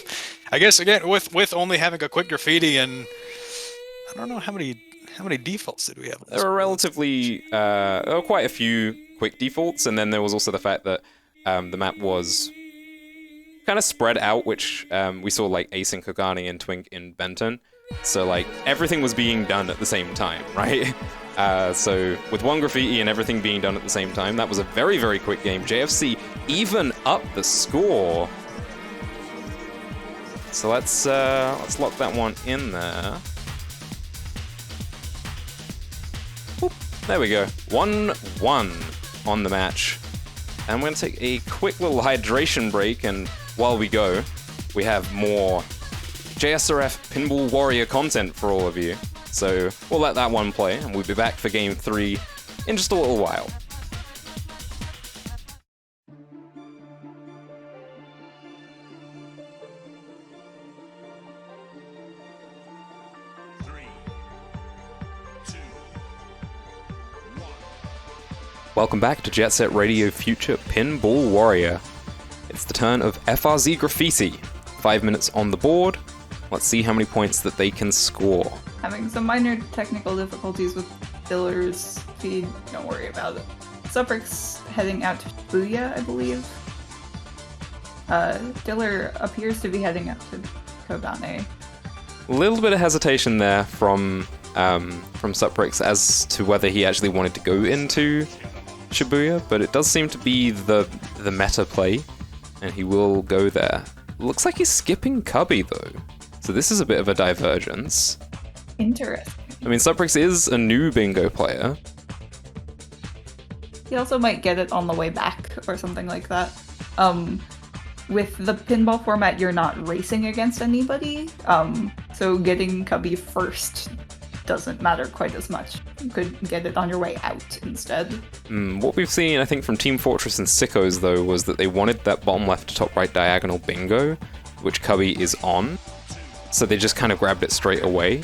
I guess, again, with only having a quick graffiti, and I don't know how many defaults did we have? There were quite a few quick defaults, and then there was also the fact that the map was kind of spread out, which we saw like Ace and Kogani and Twink in Benton. So like everything was being done at the same time, right? So with one graffiti and everything being done at the same time, that was a very, very quick game. JFC even up the score. So let's lock that one in there. Whoop, there we go. 1-1 on the match. And we're going to take a quick little hydration break, and while we go, we have more JSRF Pinball Warrior content for all of you. So we'll let that one play, and we'll be back for Game 3 in just a little while. Welcome back to Jet Set Radio Future Pinball Warrior. It's the turn of FRZ Graffiti. 5 minutes on the board. Let's see how many points that they can score. Having some minor technical difficulties with Diller's feed, don't worry about it. Suprix heading out to Shibuya, I believe. Diller appears to be heading out to Kogane. A little bit of hesitation there from Suprix as to whether he actually wanted to go into Shibuya, but it does seem to be the meta play, and he will go there. Looks like he's skipping Cubby though, so this is a bit of a divergence. Interesting. I mean, Suprix is a new bingo player. He also might get it on the way back or something like that. With the pinball format, you're not racing against anybody, so getting Cubby first doesn't matter quite as much. You could get it on your way out instead. What we've seen, I think, from Team Fortress and Sickos, though, was that they wanted that bottom left to top right diagonal bingo, which Cubby is on, so they just kind of grabbed it straight away.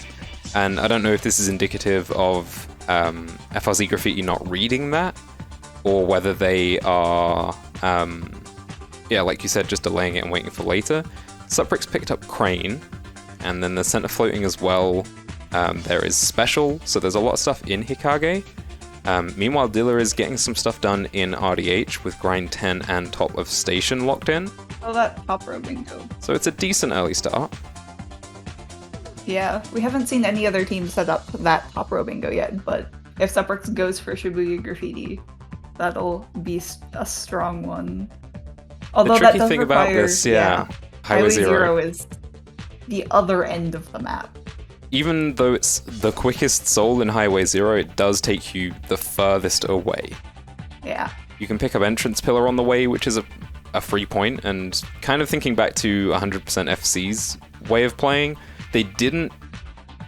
And I don't know if this is indicative of FRZ Graffiti not reading that, or whether they are, like you said, just delaying it and waiting for later. Suprix picked up Crane, and then the center floating as well. There is Special, so there's a lot of stuff in Hikage. Meanwhile, Diller is getting some stuff done in RDH with Grind 10 and Top of Station locked in. Oh, that top row bingo. So it's a decent early start. Yeah, we haven't seen any other team set up that top row bingo yet, but if Suprix goes for Shibuya Graffiti, that'll be a strong one. Although the tricky that does thing require, about this, Highway Zero is the other end of the map. Even though it's the quickest soul in Highway Zero, it does take you the furthest away. Yeah. You can pick up Entrance Pillar on the way, which is a free point, and kind of thinking back to 100% FC's way of playing, they didn't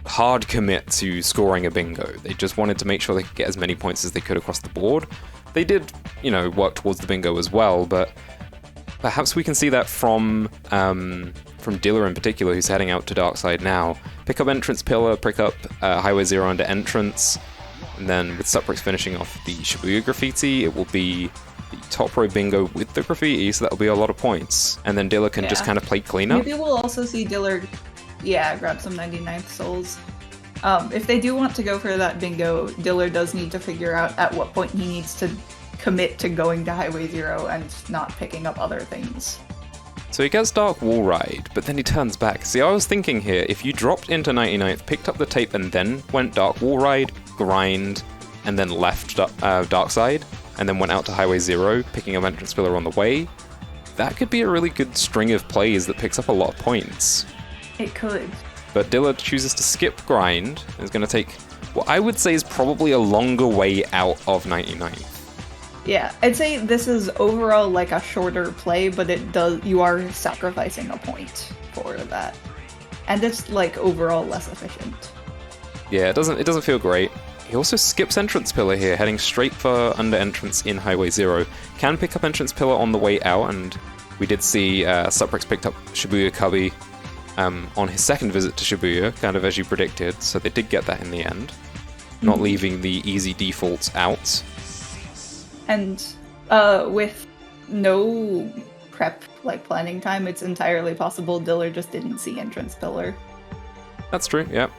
hard commit to scoring a bingo. They just wanted to make sure they could get as many points as they could across the board. They did, work towards the bingo as well, but perhaps we can see that from Diller in particular, who's heading out to Darkside now. Pick up Entrance Pillar, pick up Highway Zero under Entrance. And then with Suprix finishing off the Shibuya graffiti, it will be the top row bingo with the graffiti, so that'll be a lot of points. And then Dilla can just kind of play cleanup. Maybe we'll also see Diller, grab some 99th souls. If they do want to go for that bingo, Diller does need to figure out at what point he needs to commit to going to Highway 0 and not picking up other things. So he gets Dark Wall Ride, but then he turns back. See, I was thinking here, if you dropped into 99th, picked up the tape, and then went Dark Wall Ride, grind, and then left Dark Side, and then went out to Highway 0, picking up Entrance Pillar on the way, that could be a really good string of plays that picks up a lot of points. It could. But Dilla chooses to skip grind, and is going to take what I would say is probably a longer way out of 99th. Yeah, I'd say this is overall like a shorter play, but you are sacrificing a point for that. And it's like overall less efficient. Yeah, it doesn't feel great. He also skips Entrance Pillar here, heading straight for under entrance in Highway 0. Can pick up Entrance Pillar on the way out, and we did see Suprix picked up Shibuya Cubby on his second visit to Shibuya, kind of as you predicted, so they did get that in the end. Not leaving the easy defaults out. And with no prep planning time, it's entirely possible Diller just didn't see Entrance Pillar. That's true, yep.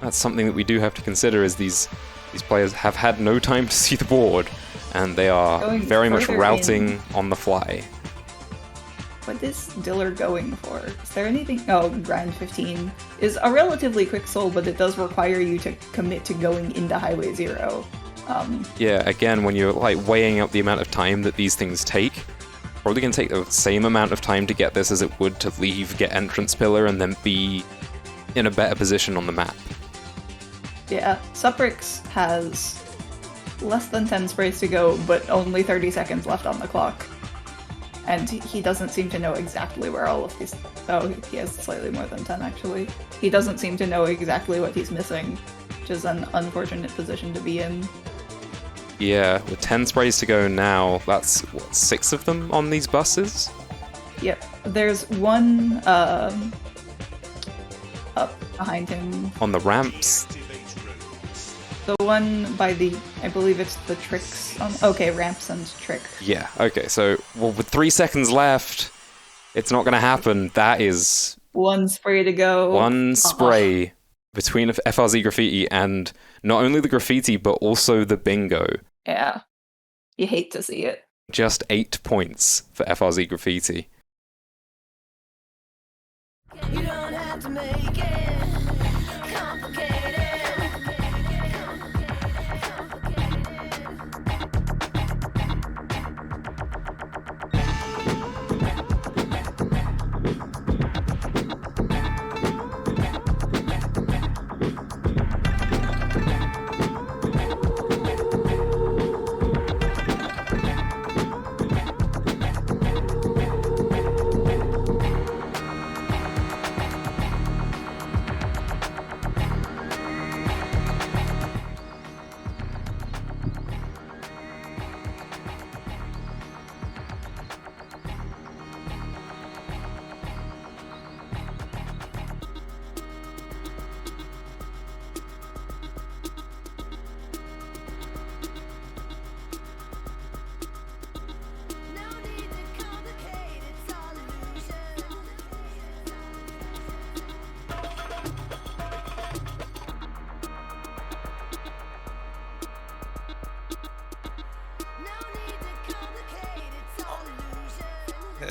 That's something that we do have to consider, is these players have had no time to see the board, and they are Going very much further routing on the fly. What is Diller going for? Is there anything? Oh, Grind 15 is a relatively quick soul, but it does require you to commit to going into Highway 0. Yeah, again, when you're weighing out the amount of time that these things take, probably going to take the same amount of time to get this as it would to leave, get Entrance Pillar, and then be in a better position on the map. Yeah, Suprix has less than 10 sprays to go, but only 30 seconds left on the clock. And he doesn't seem to know exactly where all of these... Oh, he has slightly more than 10, actually. He doesn't seem to know exactly what he's missing, which is an unfortunate position to be in. Yeah, with 10 sprays to go now, that's, what, 6 of them on these buses? Yep. There's one up behind him. On the ramps? The one by the... I believe it's the tricks on... Okay, ramps and trick. Yeah, okay, so, well, with 3 seconds left, it's not gonna happen. That is... One spray to go. One spray between FRZ graffiti and not only the graffiti, but also the bingo. Yeah. You hate to see it. Just 8 points for FRZ graffiti. You don't have to make it complicated.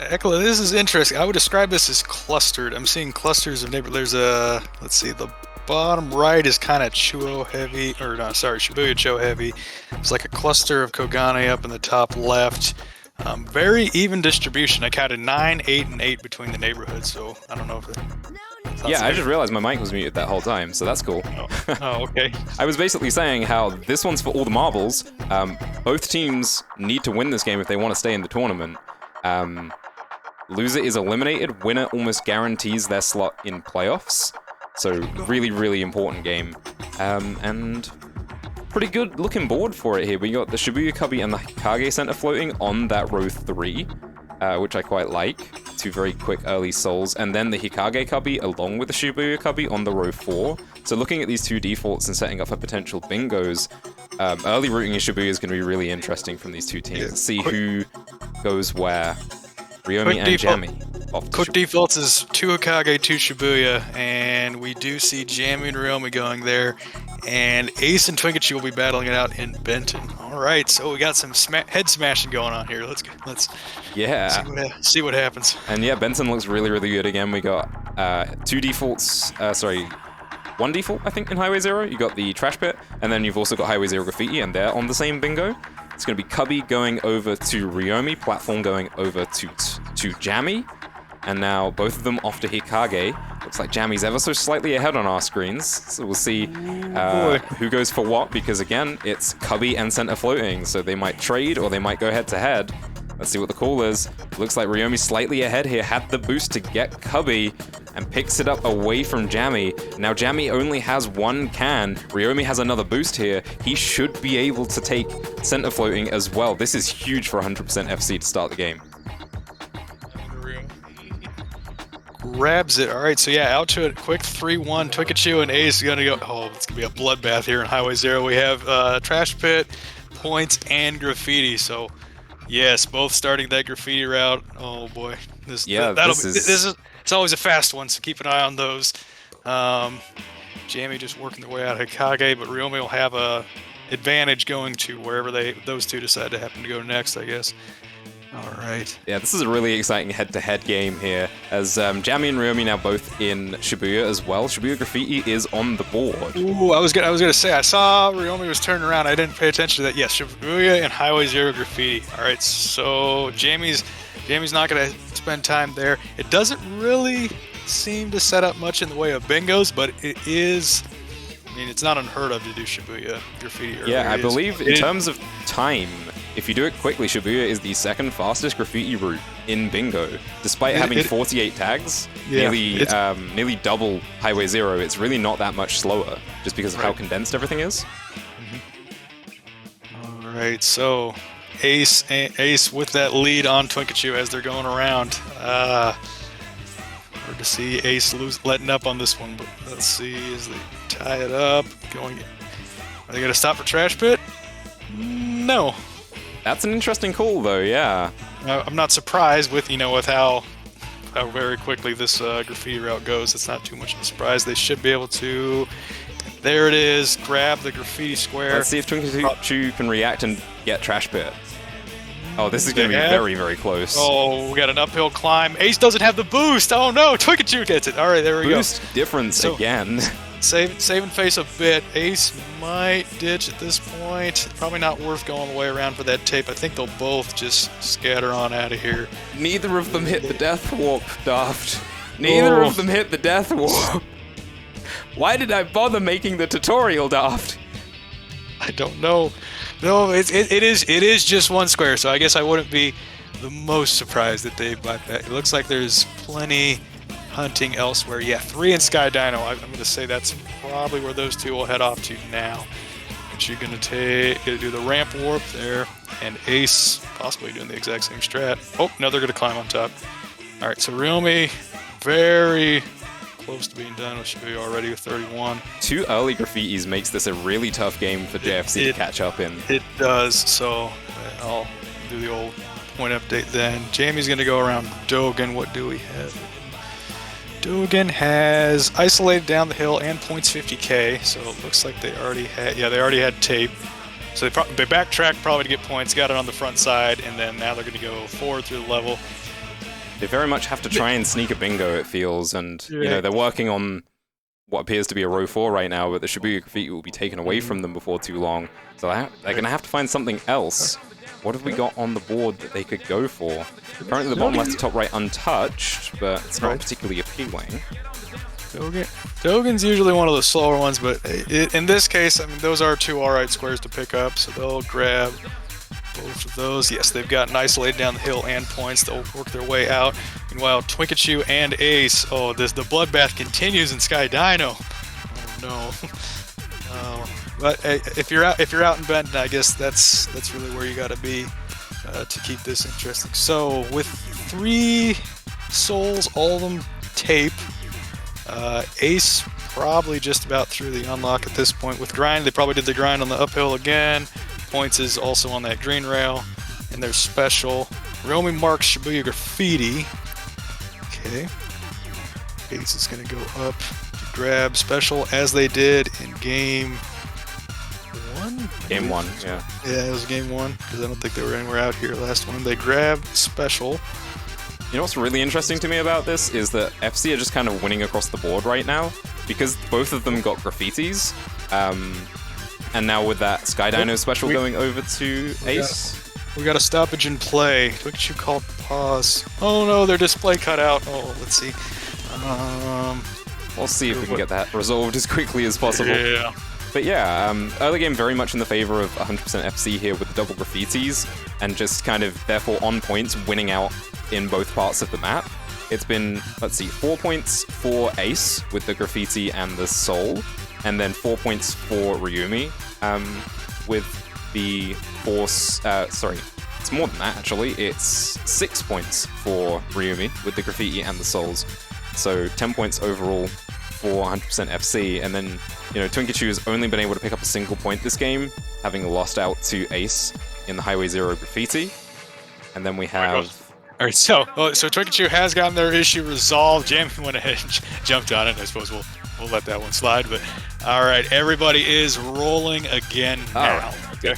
Ekla, this is interesting. I would describe this as clustered. I'm seeing clusters of neighborhoods. There's a, let's see, the bottom right is kind of Chuo heavy, or no, sorry, Shibuya Cho heavy. It's like a cluster of Kogane up in the top left. Very even distribution. I counted 9, 8, and 8 between the neighborhoods, so I don't know if it... Yeah, I just realized my mic was muted that whole time, so that's cool. Oh, okay. I was basically saying how this one's for all the marbles. Both teams need to win this game if they want to stay in the tournament. Loser is eliminated, winner almost guarantees their slot in playoffs. So really, really important game. And pretty good looking board for it here. We got the Shibuya Cubby and the Kage Center floating on that row 3, which I quite like. two very quick early souls, and then the Hikage Cubby along with the Shibuya Cubby on the row 4. So looking at these two defaults and setting up for potential bingos, early routing in Shibuya is going to be really interesting from these two teams. Yeah, Let's see who goes where. Ryomi and Jammy. Quick defaults is 2 Hokage, 2 Shibuya, and we do see Jammy and Ryomi going there, and Ace and Twinkachi will be battling it out in Benton. All right, so we got some head smashing going on here. Let's see what happens. And yeah, Benton looks really, really good again. We got 2 defaults, one default, I think, in Highway Zero. You got the Trash Pit, and then you've also got Highway Zero Graffiti, and they're on the same bingo. It's going to be Cubby going over to Ryomi, Platform going over to Jammy, and now both of them off to Hikage. Looks like Jammy's ever so slightly ahead on our screens, so we'll see who goes for what, because again, it's Cubby and Center Floating, so they might trade or they might go head-to-head. Let's see what the call is. Looks like Ryomi slightly ahead here, had the boost to get Cubby, and picks it up away from Jammy. Now Jammy only has 1 can. Ryomi has another boost here. He should be able to take Center Floating as well. This is huge for 100% FC to start the game. Grabs it. All right, so yeah, out to it. Quick 3-1. Twinkachi and Ace are going to go. Oh, it's going to be a bloodbath here in Highway Zero. We have Trash Pit, Points, and Graffiti. So, yes, both starting that Graffiti route. Oh, boy. This is it's always a fast one, so keep an eye on those. Jammy just working their way out of Hikage, but Ryomi will have a advantage going to wherever those two decide to happen to go next, I guess. All right. Yeah, this is a really exciting head-to-head game here, as Jammy and Ryomi now both in Shibuya as well. Shibuya Graffiti is on the board. Ooh, I was gonna say, I saw Ryomi was turning around. I didn't pay attention to that. Yes, Shibuya and Highway Zero Graffiti. All right, so Jammy's not gonna spend time there. It doesn't really seem to set up much in the way of bingos, but it is. I mean, it's not unheard of to do Shibuya Graffiti earlier. Yeah, I believe in terms of time, if you do it quickly, Shibuya is the second fastest graffiti route in bingo, despite having 48 tags, nearly double Highway Zero. It's really not that much slower, just because of how condensed everything is. All right, so Ace with that lead on Twinkachi as they're going around. Hard to see Ace letting up on this one, but let's see as they tie it up. Are they going to stop for Trash Pit? No. That's an interesting call, though. Yeah. I'm not surprised with how very quickly this graffiti route goes. It's not too much of a surprise. They should be able to. There it is. Grab the graffiti square. Let's see if Twinkachi can react and get Trash Pit. Oh, this is going to be very, very close. Oh, we got an uphill climb. Ace doesn't have the boost. Oh no, Twinkachi gets it. All right, there we go. Boost difference again. Saving face a bit. Ace might ditch at this point. Probably not worth going all the way around for that tape. I think they'll both just scatter on out of here. Neither of them hit the death warp, Daft. Neither of them hit the death warp. Why did I bother making the tutorial, Daft? I don't know. No, it is just one square, so I guess I wouldn't be the most surprised that they bought that. It looks like there's plenty hunting elsewhere. Yeah, 3 in Sky Dino. I'm going to say that's probably where those two will head off to now. But you're going to do the ramp warp there, and Ace possibly doing the exact same strat. Oh, no, they're going to climb on top. All right, so Ryomi, very close to being done with Shibuya already with 31. 2 early graffitis makes this a really tough game for JFC to catch up in. It does, so I'll do the old point update then. Jamie's going to go around Dogen. What do we have? Dogen has isolated down the hill and points 50k, so it looks like they already had tape. So they backtracked probably to get points, got it on the front side, and then now they're going to go forward through the level. They very much have to try and sneak a bingo, it feels, and they're working on what appears to be a row 4 right now, but the Shibuya Graffiti will be taken away from them before too long. So they're going to have to find something else. What have we got on the board that they could go for? Currently the bottom left to top right untouched, but it's not particularly appealing. Dogen's usually one of the slower ones, but in this case, I mean, those are 2 alright squares to pick up, so they'll grab both of those. Yes, they've got an isolated down the hill and points. They'll work their way out. Meanwhile, Twinkachi and Ace. Oh, the bloodbath continues in Sky Dino. Oh no. But if you're out in Benton, I guess that's really where you got to be to keep this interesting. So with 3 souls, all of them tape. Ace probably just about through the unlock at this point with grind. They probably did the grind on the uphill again. Points is also on that green rail. And their special. Ryomi marks Shibuya Graffiti. Okay. Ace is going to go up to grab special as they did in game 1? Game 1, yeah. Yeah, it was game 1 because I don't think they were anywhere out here last one. They grabbed special. You know what's really interesting to me about this is that FC are just kind of winning across the board right now because both of them got graffitis. And now with that Sky Dino special going over to Ace. We got a stoppage in play. Look at you called pause. Oh no, their display cut out. Oh, let's see. We'll see if we can get that resolved as quickly as possible. Yeah. But yeah, early game very much in the favor of 100% FC here with the double graffitis and just kind of therefore on points winning out in both parts of the map. It's been, let's see, 4 points for Ace with the graffiti and the soul, and then 4 points for Ryumi with the force. Sorry, it's more than that actually. It's 6 points for Ryumi with the graffiti and the souls. So 10 points overall for 100% FC, and then Twinkachu has only been able to pick up a single point this game, having lost out to Ace in the Highway Zero graffiti. And then we have. All right, so Twinkachu has gotten their issue resolved. Jamie went ahead and jumped on it. I suppose we'll let that one slide. But all right, everybody is rolling again now. Okay.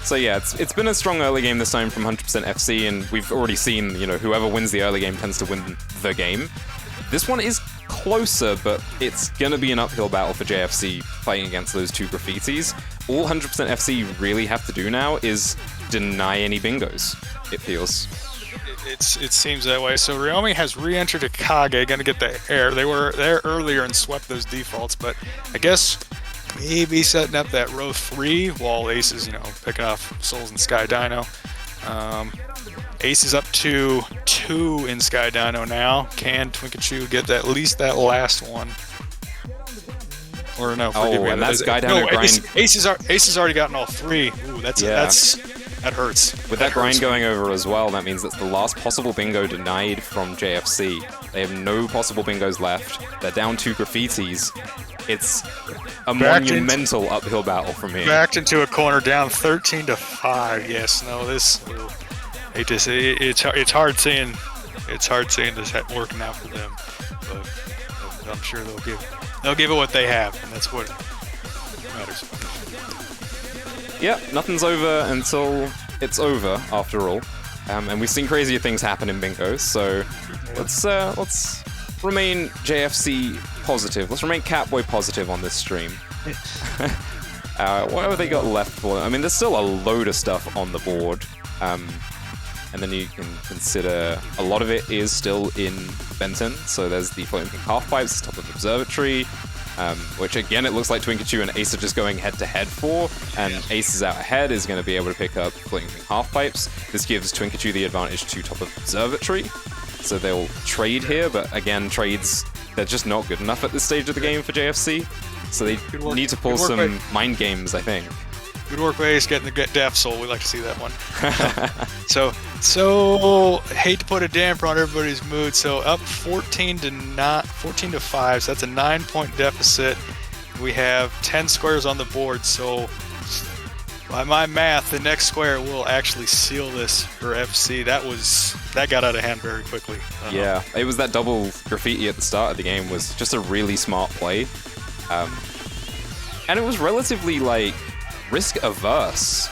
So yeah, it's been a strong early game this time from 100% FC, and we've already seen whoever wins the early game tends to win the game. This one is closer, but it's gonna be an uphill battle for JFC fighting against those two graffitis. All 100% FC really have to do now is deny any bingos, it feels. It seems that way. So Ryomi has re-entered Akage, gonna get the air. They were there earlier and swept those defaults, but I guess maybe setting up that row 3 while Ace is, picking off souls and Sky Dino. Ace is up to 2 in Sky Dino now. Can Twinkachu get at least that last one? Or no, forgive me. And that Sky Dino grind. Ace has already gotten all 3. Ooh, that hurts. With that grind going over as well, that means that's the last possible bingo denied from JFC. They have no possible bingos left. They're down 2 graffitis. It's a monumental uphill battle from here. Backed into a corner, down 13-5. Yes, no, this. It's hard seeing this working out for them, but I'm sure they'll give it what they have, and that's what matters. Yeah, nothing's over until it's over, after all. And we've seen crazier things happen in bingos, so let's remain JFC positive. Let's remain Catboy positive on this stream. What have they got left for? I mean, there's still a load of stuff on the board. And then you can consider a lot of it is still in Benton. So there's the floating pink half pipes, top of observatory, which again, it looks like Twinkachu and Ace are just going head to head for. And Ace is out ahead, is going to be able to pick up floating pink half pipes. This gives Twinkachu the advantage to top of observatory. So they'll trade here, but again, trades, they're just not good enough at this stage of the game for JFC. So they need to pull some mind games, I think. Good work, Ace, getting the Death Soul. We like to see that one. So hate to put a damper on everybody's mood. So up 14 to 5. So that's a 9-point deficit. We have 10 squares on the board. So by my math, the next square will actually seal this for FC. That got out of hand very quickly. Yeah, it was that double graffiti at the start of the game was just a really smart play, and it was relatively risk averse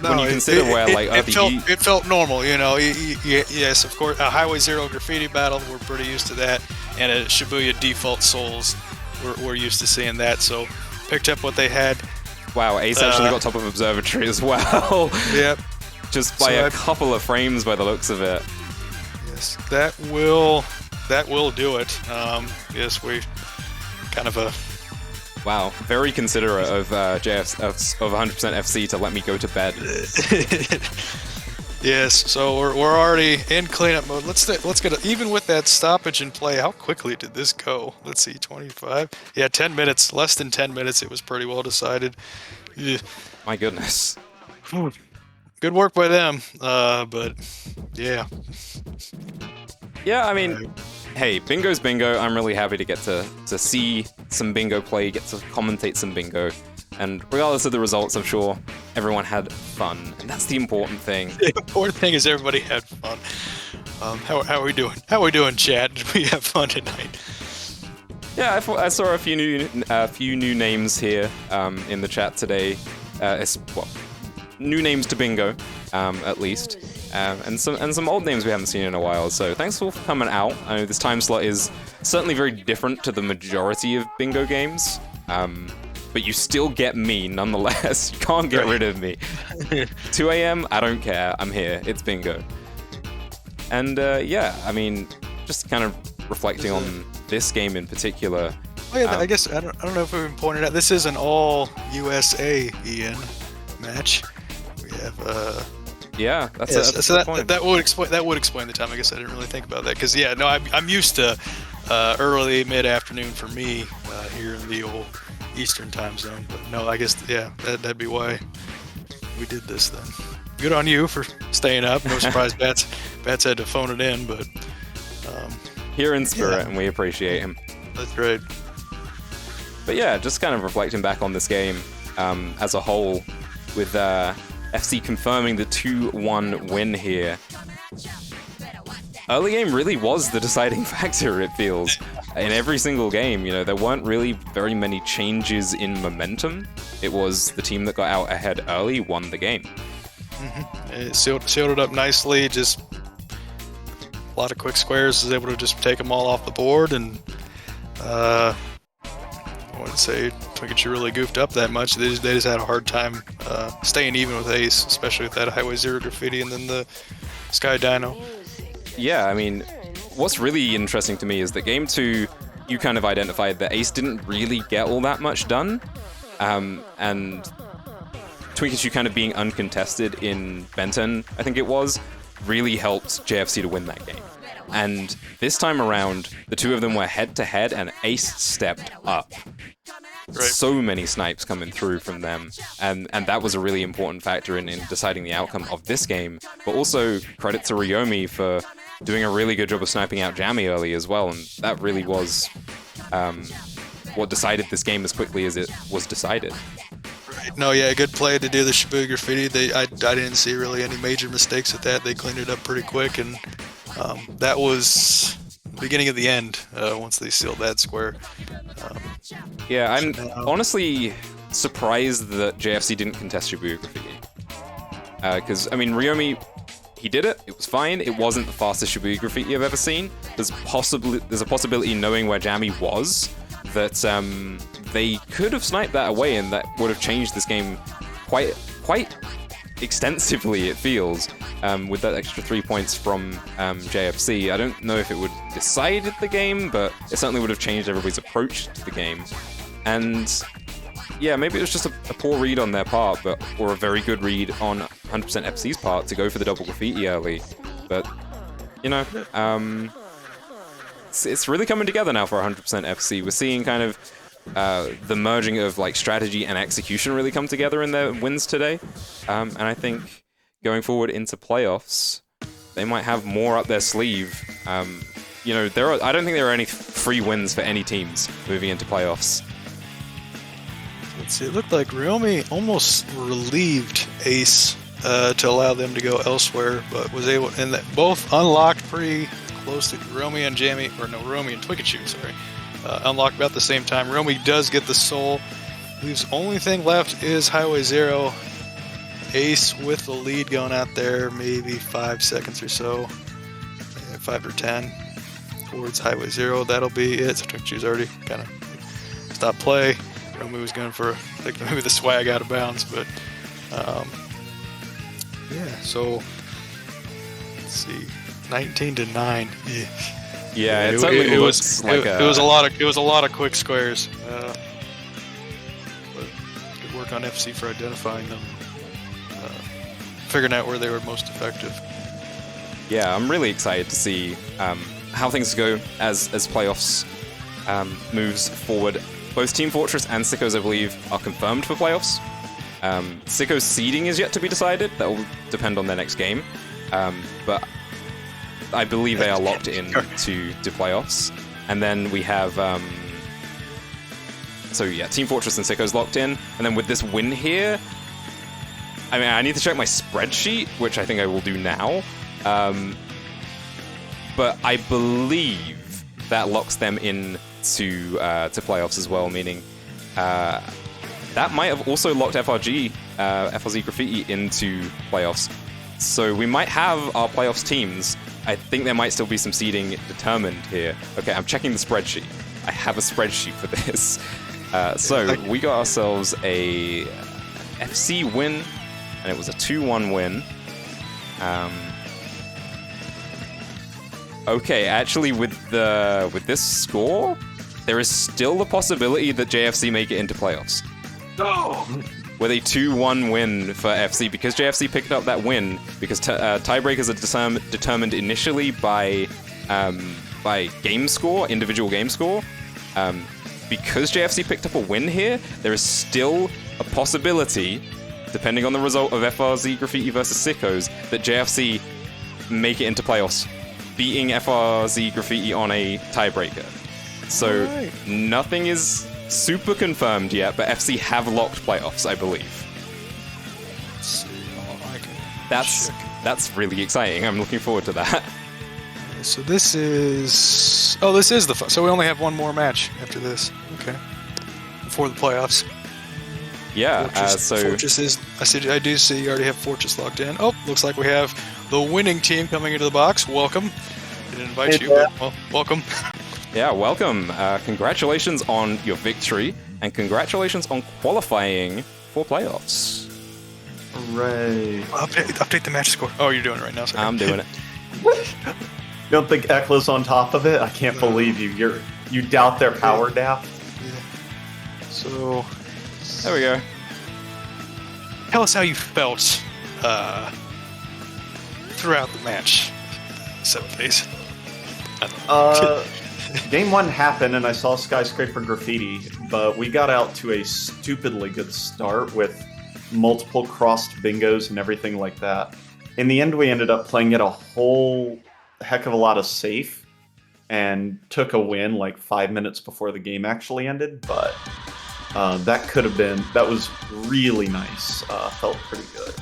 when you consider it felt normal, yes, of course. A Highway Zero graffiti battle, we're pretty used to that, and a Shibuya default souls, we're used to seeing that. So picked up what they had. Wow, Ace actually got top of observatory as well. Yep. Just by a couple of frames by the looks of it. Yes, that will do it. Yes, we kind of a. Wow, very considerate of of 100% FC to let me go to bed. Yes, so we're already in cleanup mode. Let's get even with that stoppage in play. How quickly did this go? Let's see, 25. Yeah, 10 minutes. Less than 10 minutes. It was pretty well decided. Yeah. My goodness. Good work by them. But yeah. Yeah, I mean, hey, bingo's bingo. I'm really happy to get to see some bingo play, get to commentate some bingo. And regardless of the results, I'm sure everyone had fun. And that's the important thing. The important thing is everybody had fun. How are we doing? How are we doing, chat? Did we have fun tonight? Yeah, I saw a few new names here in the chat today. New names to bingo, at least, and some old names we haven't seen in a while. So thanks for coming out. I know this time slot is certainly very different to the majority of bingo games, but you still get me nonetheless. You can't get rid of me. 2 a.m. I don't care. I'm here. It's bingo. And yeah, I mean, just kind of reflecting on this game in particular. Oh yeah, I guess I don't know if we've pointed out. This is an all USA Ian match. We have yeah, that's so a point. that would explain the time. I guess I didn't really think about that because yeah, no, I'm used to early mid-afternoon for me here in the old Eastern time zone. But no, I guess yeah, that'd be why we did this then. Good on you for staying up. No surprise, Bats had to phone it in, but here in spirit, and we appreciate him. That's great. But yeah, just kind of reflecting back on this game as a whole, with FC confirming the 2-1 win here. Early game really was the deciding factor, it feels. In every single game, you know, there weren't really very many changes in momentum. It was the team that got out ahead early won the game. Mm-hmm. It sealed it up nicely, just a lot of quick squares, was able to just take them all off the board, and I wouldn't say Twinkichu really goofed up that much. They just had a hard time staying even with Ace, especially with that Highway Zero graffiti and then the Sky Dino. Yeah, I mean, what's really interesting to me is that Game 2, you kind of identified that Ace didn't really get all that much done, and Twinkichu kind of being uncontested in Benton, I think it was, really helped JFC to win that game. And this time around, the two of them were head-to-head, and Ace stepped up. Right. So many snipes coming through from them, and that was a really important factor in deciding the outcome of this game. But also, credit to Ryomi for doing a really good job of sniping out Jammy early as well, and that really was what decided this game as quickly as it was decided. No, yeah, good play to do the Shibuya graffiti. I didn't see really any major mistakes with that. They cleaned it up pretty quick, and that was the beginning of the end once they sealed that square. Yeah, I'm honestly surprised that JFC didn't contest Shibuya graffiti. Because, I mean, Ryomi, he did it. It was fine. It wasn't the fastest Shibuya graffiti I've ever seen. There's a possibility, knowing where Jammy was, that they could have sniped that away, and that would have changed this game quite extensively, it feels, with that extra 3 points from JFC. I don't know if it would have decided the game, but it certainly would have changed everybody's approach to the game. And yeah, maybe it was just a poor read on their part, or a very good read on 100% FC's part to go for the double graffiti early. But, you know, it's really coming together now for 100% FC. We're seeing kind of the merging of like strategy and execution really come together in their wins today. And I think going forward into playoffs, they might have more up their sleeve. You know, I don't think there are any free wins for any teams moving into playoffs. Let's see, it looked like Ryomi almost relieved Ace to allow them to go elsewhere, but was able, and that both unlocked pretty close to Ryomi and Twinkichu, sorry. Unlocked about the same time. Ryomi does get the soul. Leaves only thing left is Highway Zero. Ace with the lead going out there, maybe 5 seconds or so, 5 or 10 towards Highway Zero. That'll be it. So Twinkichu's already kind of stopped play. Ryomi was going for, I think, maybe the swag out of bounds, but yeah. So let's see, 19-9. Yeah, it certainly looks like it was a lot of quick squares. But good work on FC for identifying them, figuring out where they were most effective. Yeah, I'm really excited to see how things go as playoffs moves forward. Both Team Fortress and Sicko's, I believe, are confirmed for playoffs. Sicko's seeding is yet to be decided. That will depend on their next game. But I believe they are locked in to playoffs. And then we have, so yeah, Team Fortress and Sicko's locked in. And then with this win here, I mean, I need to check my spreadsheet, which I think I will do now. But I believe that locks them in to playoffs as well, meaning that might have also locked FRZ Graffiti into playoffs. So we might have our playoffs teams. I think there might still be some seeding determined here. Okay, I'm checking the spreadsheet. I have a spreadsheet for this. So we got ourselves a FC win, and it was a 2-1 win. Okay, actually, with this score, there is still the possibility that JFC make it into playoffs. No! With a 2-1 win for FC, because JFC picked up that win, because tiebreakers are determined initially by game score, individual game score. Because JFC picked up a win here, there is still a possibility, depending on the result of FRZ Graffiti versus Sickos, that JFC make it into playoffs, beating FRZ Graffiti on a tiebreaker. So nothing is super confirmed yet, but FC have locked playoffs, I believe. Let's see. I can That's really exciting. I'm looking forward to that. So this is... Oh, this is the... So we only have one more match after this. Okay. Before the playoffs. Yeah, Fortress is... I do see you already have Fortress locked in. Oh, looks like we have the winning team coming into the box. Welcome. Didn't invite you, but well, welcome. Yeah, welcome. Congratulations on your victory, and congratulations on qualifying for playoffs. Hooray. Update the match score. Oh, you're doing it right now. Sorry. I'm doing it. You don't think Ekla's on top of it? I can't believe you. You doubt their power now? Yeah. So... There we go. Tell us how you felt throughout the match. 7 days. Game 1 happened and I saw Skyscraper Graffiti, but we got out to a stupidly good start with multiple crossed bingos and everything like that. In the end, we ended up playing it a whole heck of a lot of safe and took a win like 5 minutes before the game actually ended, but that was really nice. Felt pretty good.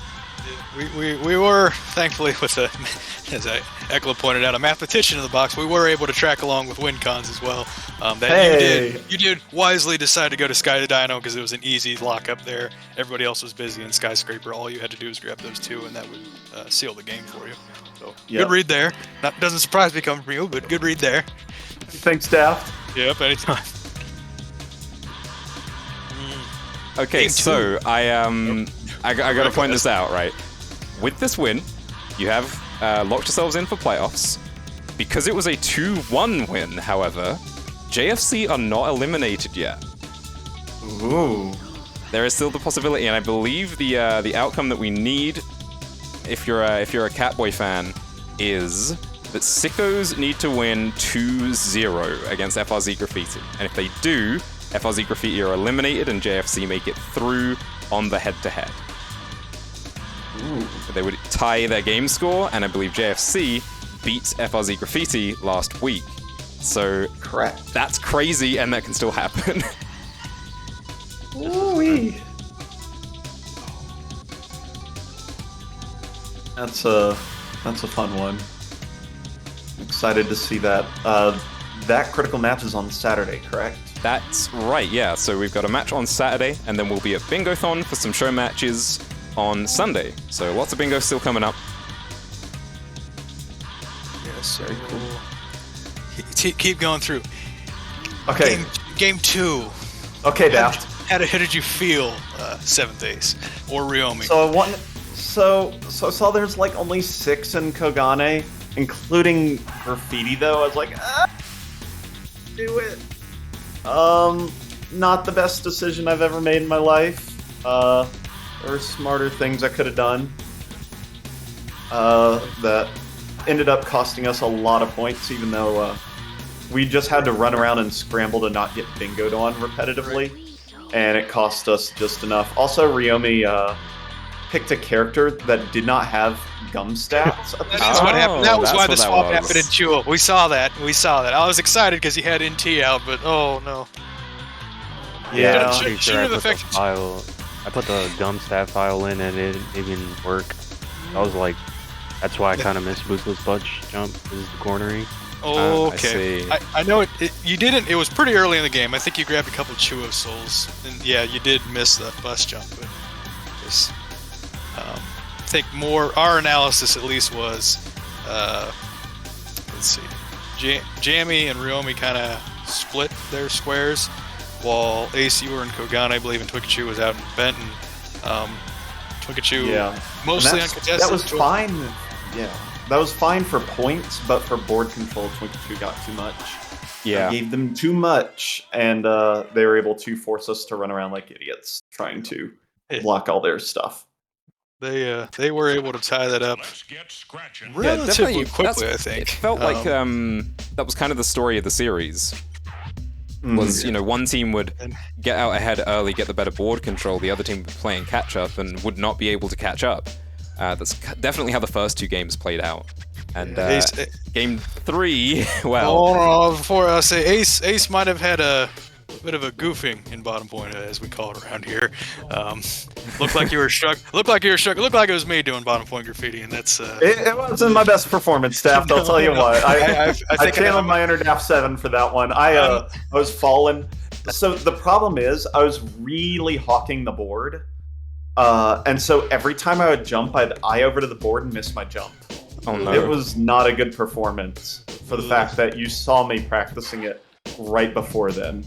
We were, thankfully, with a, as Ekla pointed out, a mathematician in the box, we were able to track along with win cons as well. You did wisely decide to go to Sky to Dino because it was an easy lockup there. Everybody else was busy in Skyscraper. All you had to do was grab those two, and that would seal the game for you. So, Good read there. Doesn't surprise me coming from you, but good read there. Thanks, Daft. Yep, anytime. Okay, so I gotta point this out, right? With this win, you have locked yourselves in for playoffs. Because it was a 2-1 win, however, JFC are not eliminated yet. Ooh. There is still the possibility, and I believe the outcome that we need, if you're a Catboy fan, is that Sickos need to win 2-0 against FRZ Graffiti. And if they do, FRZ Graffiti are eliminated and JFC make it through on the head-to-head. They would tie their game score, and I believe JFC beat FRZ Graffiti last week. So correct. That's crazy, and that can still happen. Ooh-wee. That's a fun one. Excited to see that. That critical match is on Saturday, correct? That's right, yeah. So we've got a match on Saturday, and then we'll be at Bingo-thon for some show matches on Sunday. So lots of bingo still coming up. Yes, very cool. Keep going through. Okay. Game 2. Okay, Daft. How did you feel 7th Ace or Ryomi? So I saw there's like only 6 in Kogane, including Graffiti though. I was like, do it. Not the best decision I've ever made in my life. There were smarter things I could have done. That ended up costing us a lot of points, even though we just had to run around and scramble to not get bingoed on repetitively, and it cost us just enough. Also, Ryomi picked a character that did not have gum stats. That is what happened. That was that's why what the that swap was. happened in Jewel. We saw that. I was excited because he had NT out, but oh no. Yeah. Should- Pretty should sure I have put the affected- file. I put the gum stat file in and it didn't work. I was like, that's why I kind of missed Boothless Butch jump, is the cornering. Okay. see. I know it. You didn't. It was pretty early in the game. I think you grabbed a couple Chuo souls, and yeah, you did miss the bus jump. But just, I think our analysis at least was, let's see, Jammy and Ryomi kind of split their squares, while Ace, you were in Kogan, I believe, and Twikachu was out in Benton. Twikachu Yeah. mostly And uncontested. that was fine. Yeah. That was fine for points, but for board control, Twinkie got too much. Yeah. I gave them too much, and they were able to force us to run around like idiots, trying to block all their stuff. They were able to tie that up relatively definitely, quickly, I think. It felt like that was kind of the story of the series. Was, you know, one team would get out ahead early, get the better board control, the other team would be playing catch up and would not be able to catch up. That's definitely how the first two games played out. And game 3, well... Oh, no, before I say Ace might have had a bit of a goofing in bottom point, as we call it around here. Looked like you were struck. Looked like it was me doing bottom point graffiti, and that's... It wasn't my best performance, Staff, I'll tell you what. I think channeled my inner DAF 7 for that one. I was falling. So the problem is, I was really hawking the board. And so every time I would jump, I'd eye over to the board and miss my jump. Oh no. It was not a good performance for the fact that you saw me practicing it right before then.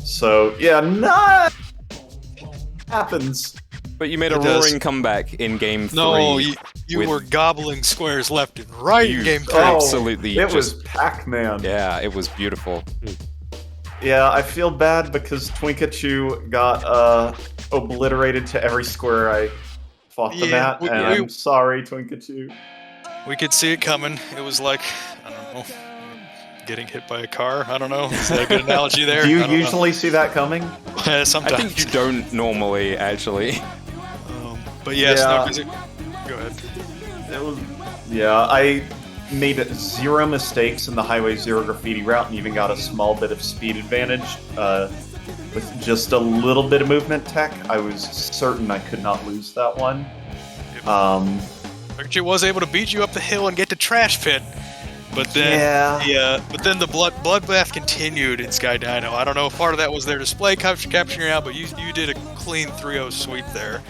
So yeah, happens. But you made a It does. roaring comeback in game 3. No, you with- were gobbling squares left and right in game 3. Oh, Absolutely It was just- Pac-Man. Yeah, it was beautiful. Yeah, I feel bad because Twinkachu got obliterated to every square I fought them Yeah, at, and I'm sorry, Twinkachu. We could see it coming. It was like, I don't know, getting hit by a car. I don't know. Is that a good analogy there? Do you I don't usually see that coming? know. I Sometimes. think you don't normally, actually. But yes, Yeah. no, 'cause go ahead. It was, yeah, I made 0 mistakes in the Highway 0 graffiti route and even got a small bit of speed advantage. With just a little bit of movement tech, I was certain I could not lose that one. She was able to beat you up the hill and get to Trash Pit. But then, but then the bloodbath continued in Sky Dino. I don't know if part of that was their display capturing you out, but you did a clean 3-0 sweep there.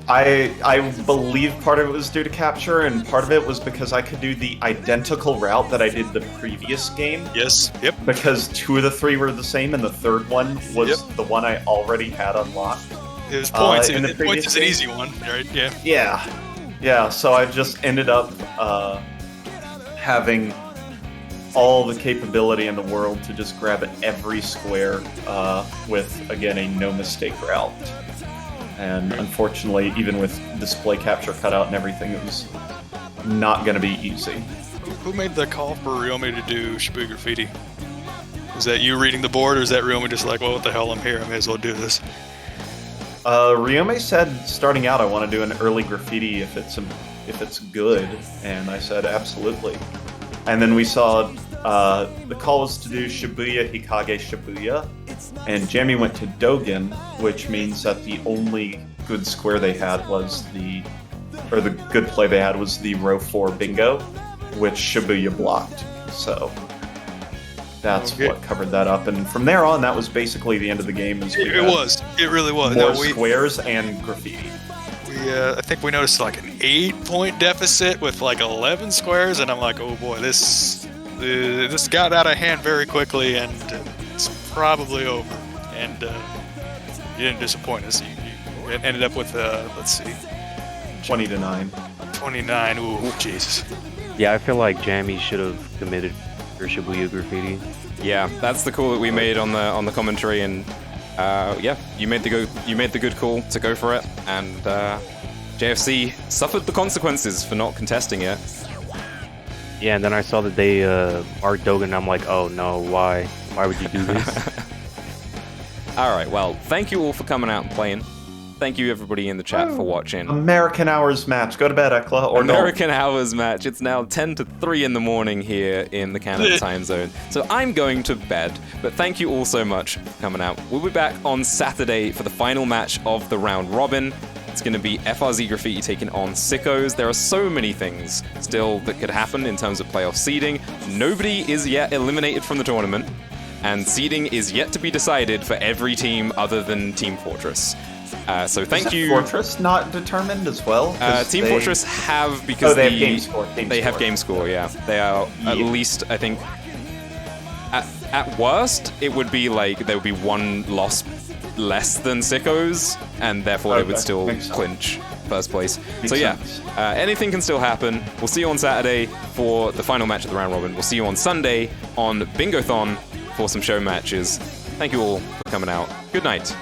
I believe part of it was due to capture, and part of it was because I could do the identical route that I did the previous game. Yes. Yep. Because 2 of the 3 were the same, and the third one was the one I already had unlocked. It was points. in the Points previous is an game. easy one, right? Yeah. Yeah, so I just ended up having all the capability in the world to just grab every square with, again, a no-mistake route. And unfortunately, even with display capture cutout and everything, it was not going to be easy. Who made the call for Ryomi to do Shibuya Graffiti? Was that you reading the board, or is that Ryomi just like, well, what the hell, I'm here, I may as well do this? Ryome said, starting out, I want to do an early graffiti if it's good, and I said absolutely. And then we saw the call was to do Shibuya Hikage Shibuya, and Jamie went to Dogen, which means that the only good square they had was the good play they had was the row 4 bingo, which Shibuya blocked. So that's what covered that up, and from there on, that was basically the end of the game. As we It had was. It really was. more No, squares and graffiti. I think we noticed like an 8-point deficit with like 11 squares, and I'm like, oh boy, this got out of hand very quickly, and it's probably over. And you didn't disappoint us. You ended up with let's see, 20-9. 29. Ooh, Jesus. Yeah, I feel like Jammy should have committed for Shibuya Graffiti. Yeah, that's the call that we made on the commentary, and yeah, you made the good call to go for it, and JFC suffered the consequences for not contesting it. Yeah, and then I saw that they marked Dogen, and I'm like, oh no, why? Why would you do this? All right, well, thank you all for coming out and playing. Thank you, everybody in the chat, for watching. American Hours match. Go to bed, Ekla. Or American Hours match. It's now 10 to 3 in the morning here in the Canada time zone. So I'm going to bed. But thank you all so much for coming out. We'll be back on Saturday for the final match of the round robin. It's going to be FRZ Graffiti taking on Sickos. There are so many things still that could happen in terms of playoff seeding. Nobody is yet eliminated from the tournament, and seeding is yet to be decided for every team other than Team Fortress. So thank you. Fortress not determined as well? Team Fortress have, because they have game score. They have game score, yeah. They are at least, I think, at worst, it would be like there would be one loss less than Sickos, and therefore they would still clinch first place. So yeah, anything can still happen. We'll see you on Saturday for the final match of the round robin. We'll see you on Sunday on Bingothon for some show matches. Thank you all for coming out. Good night.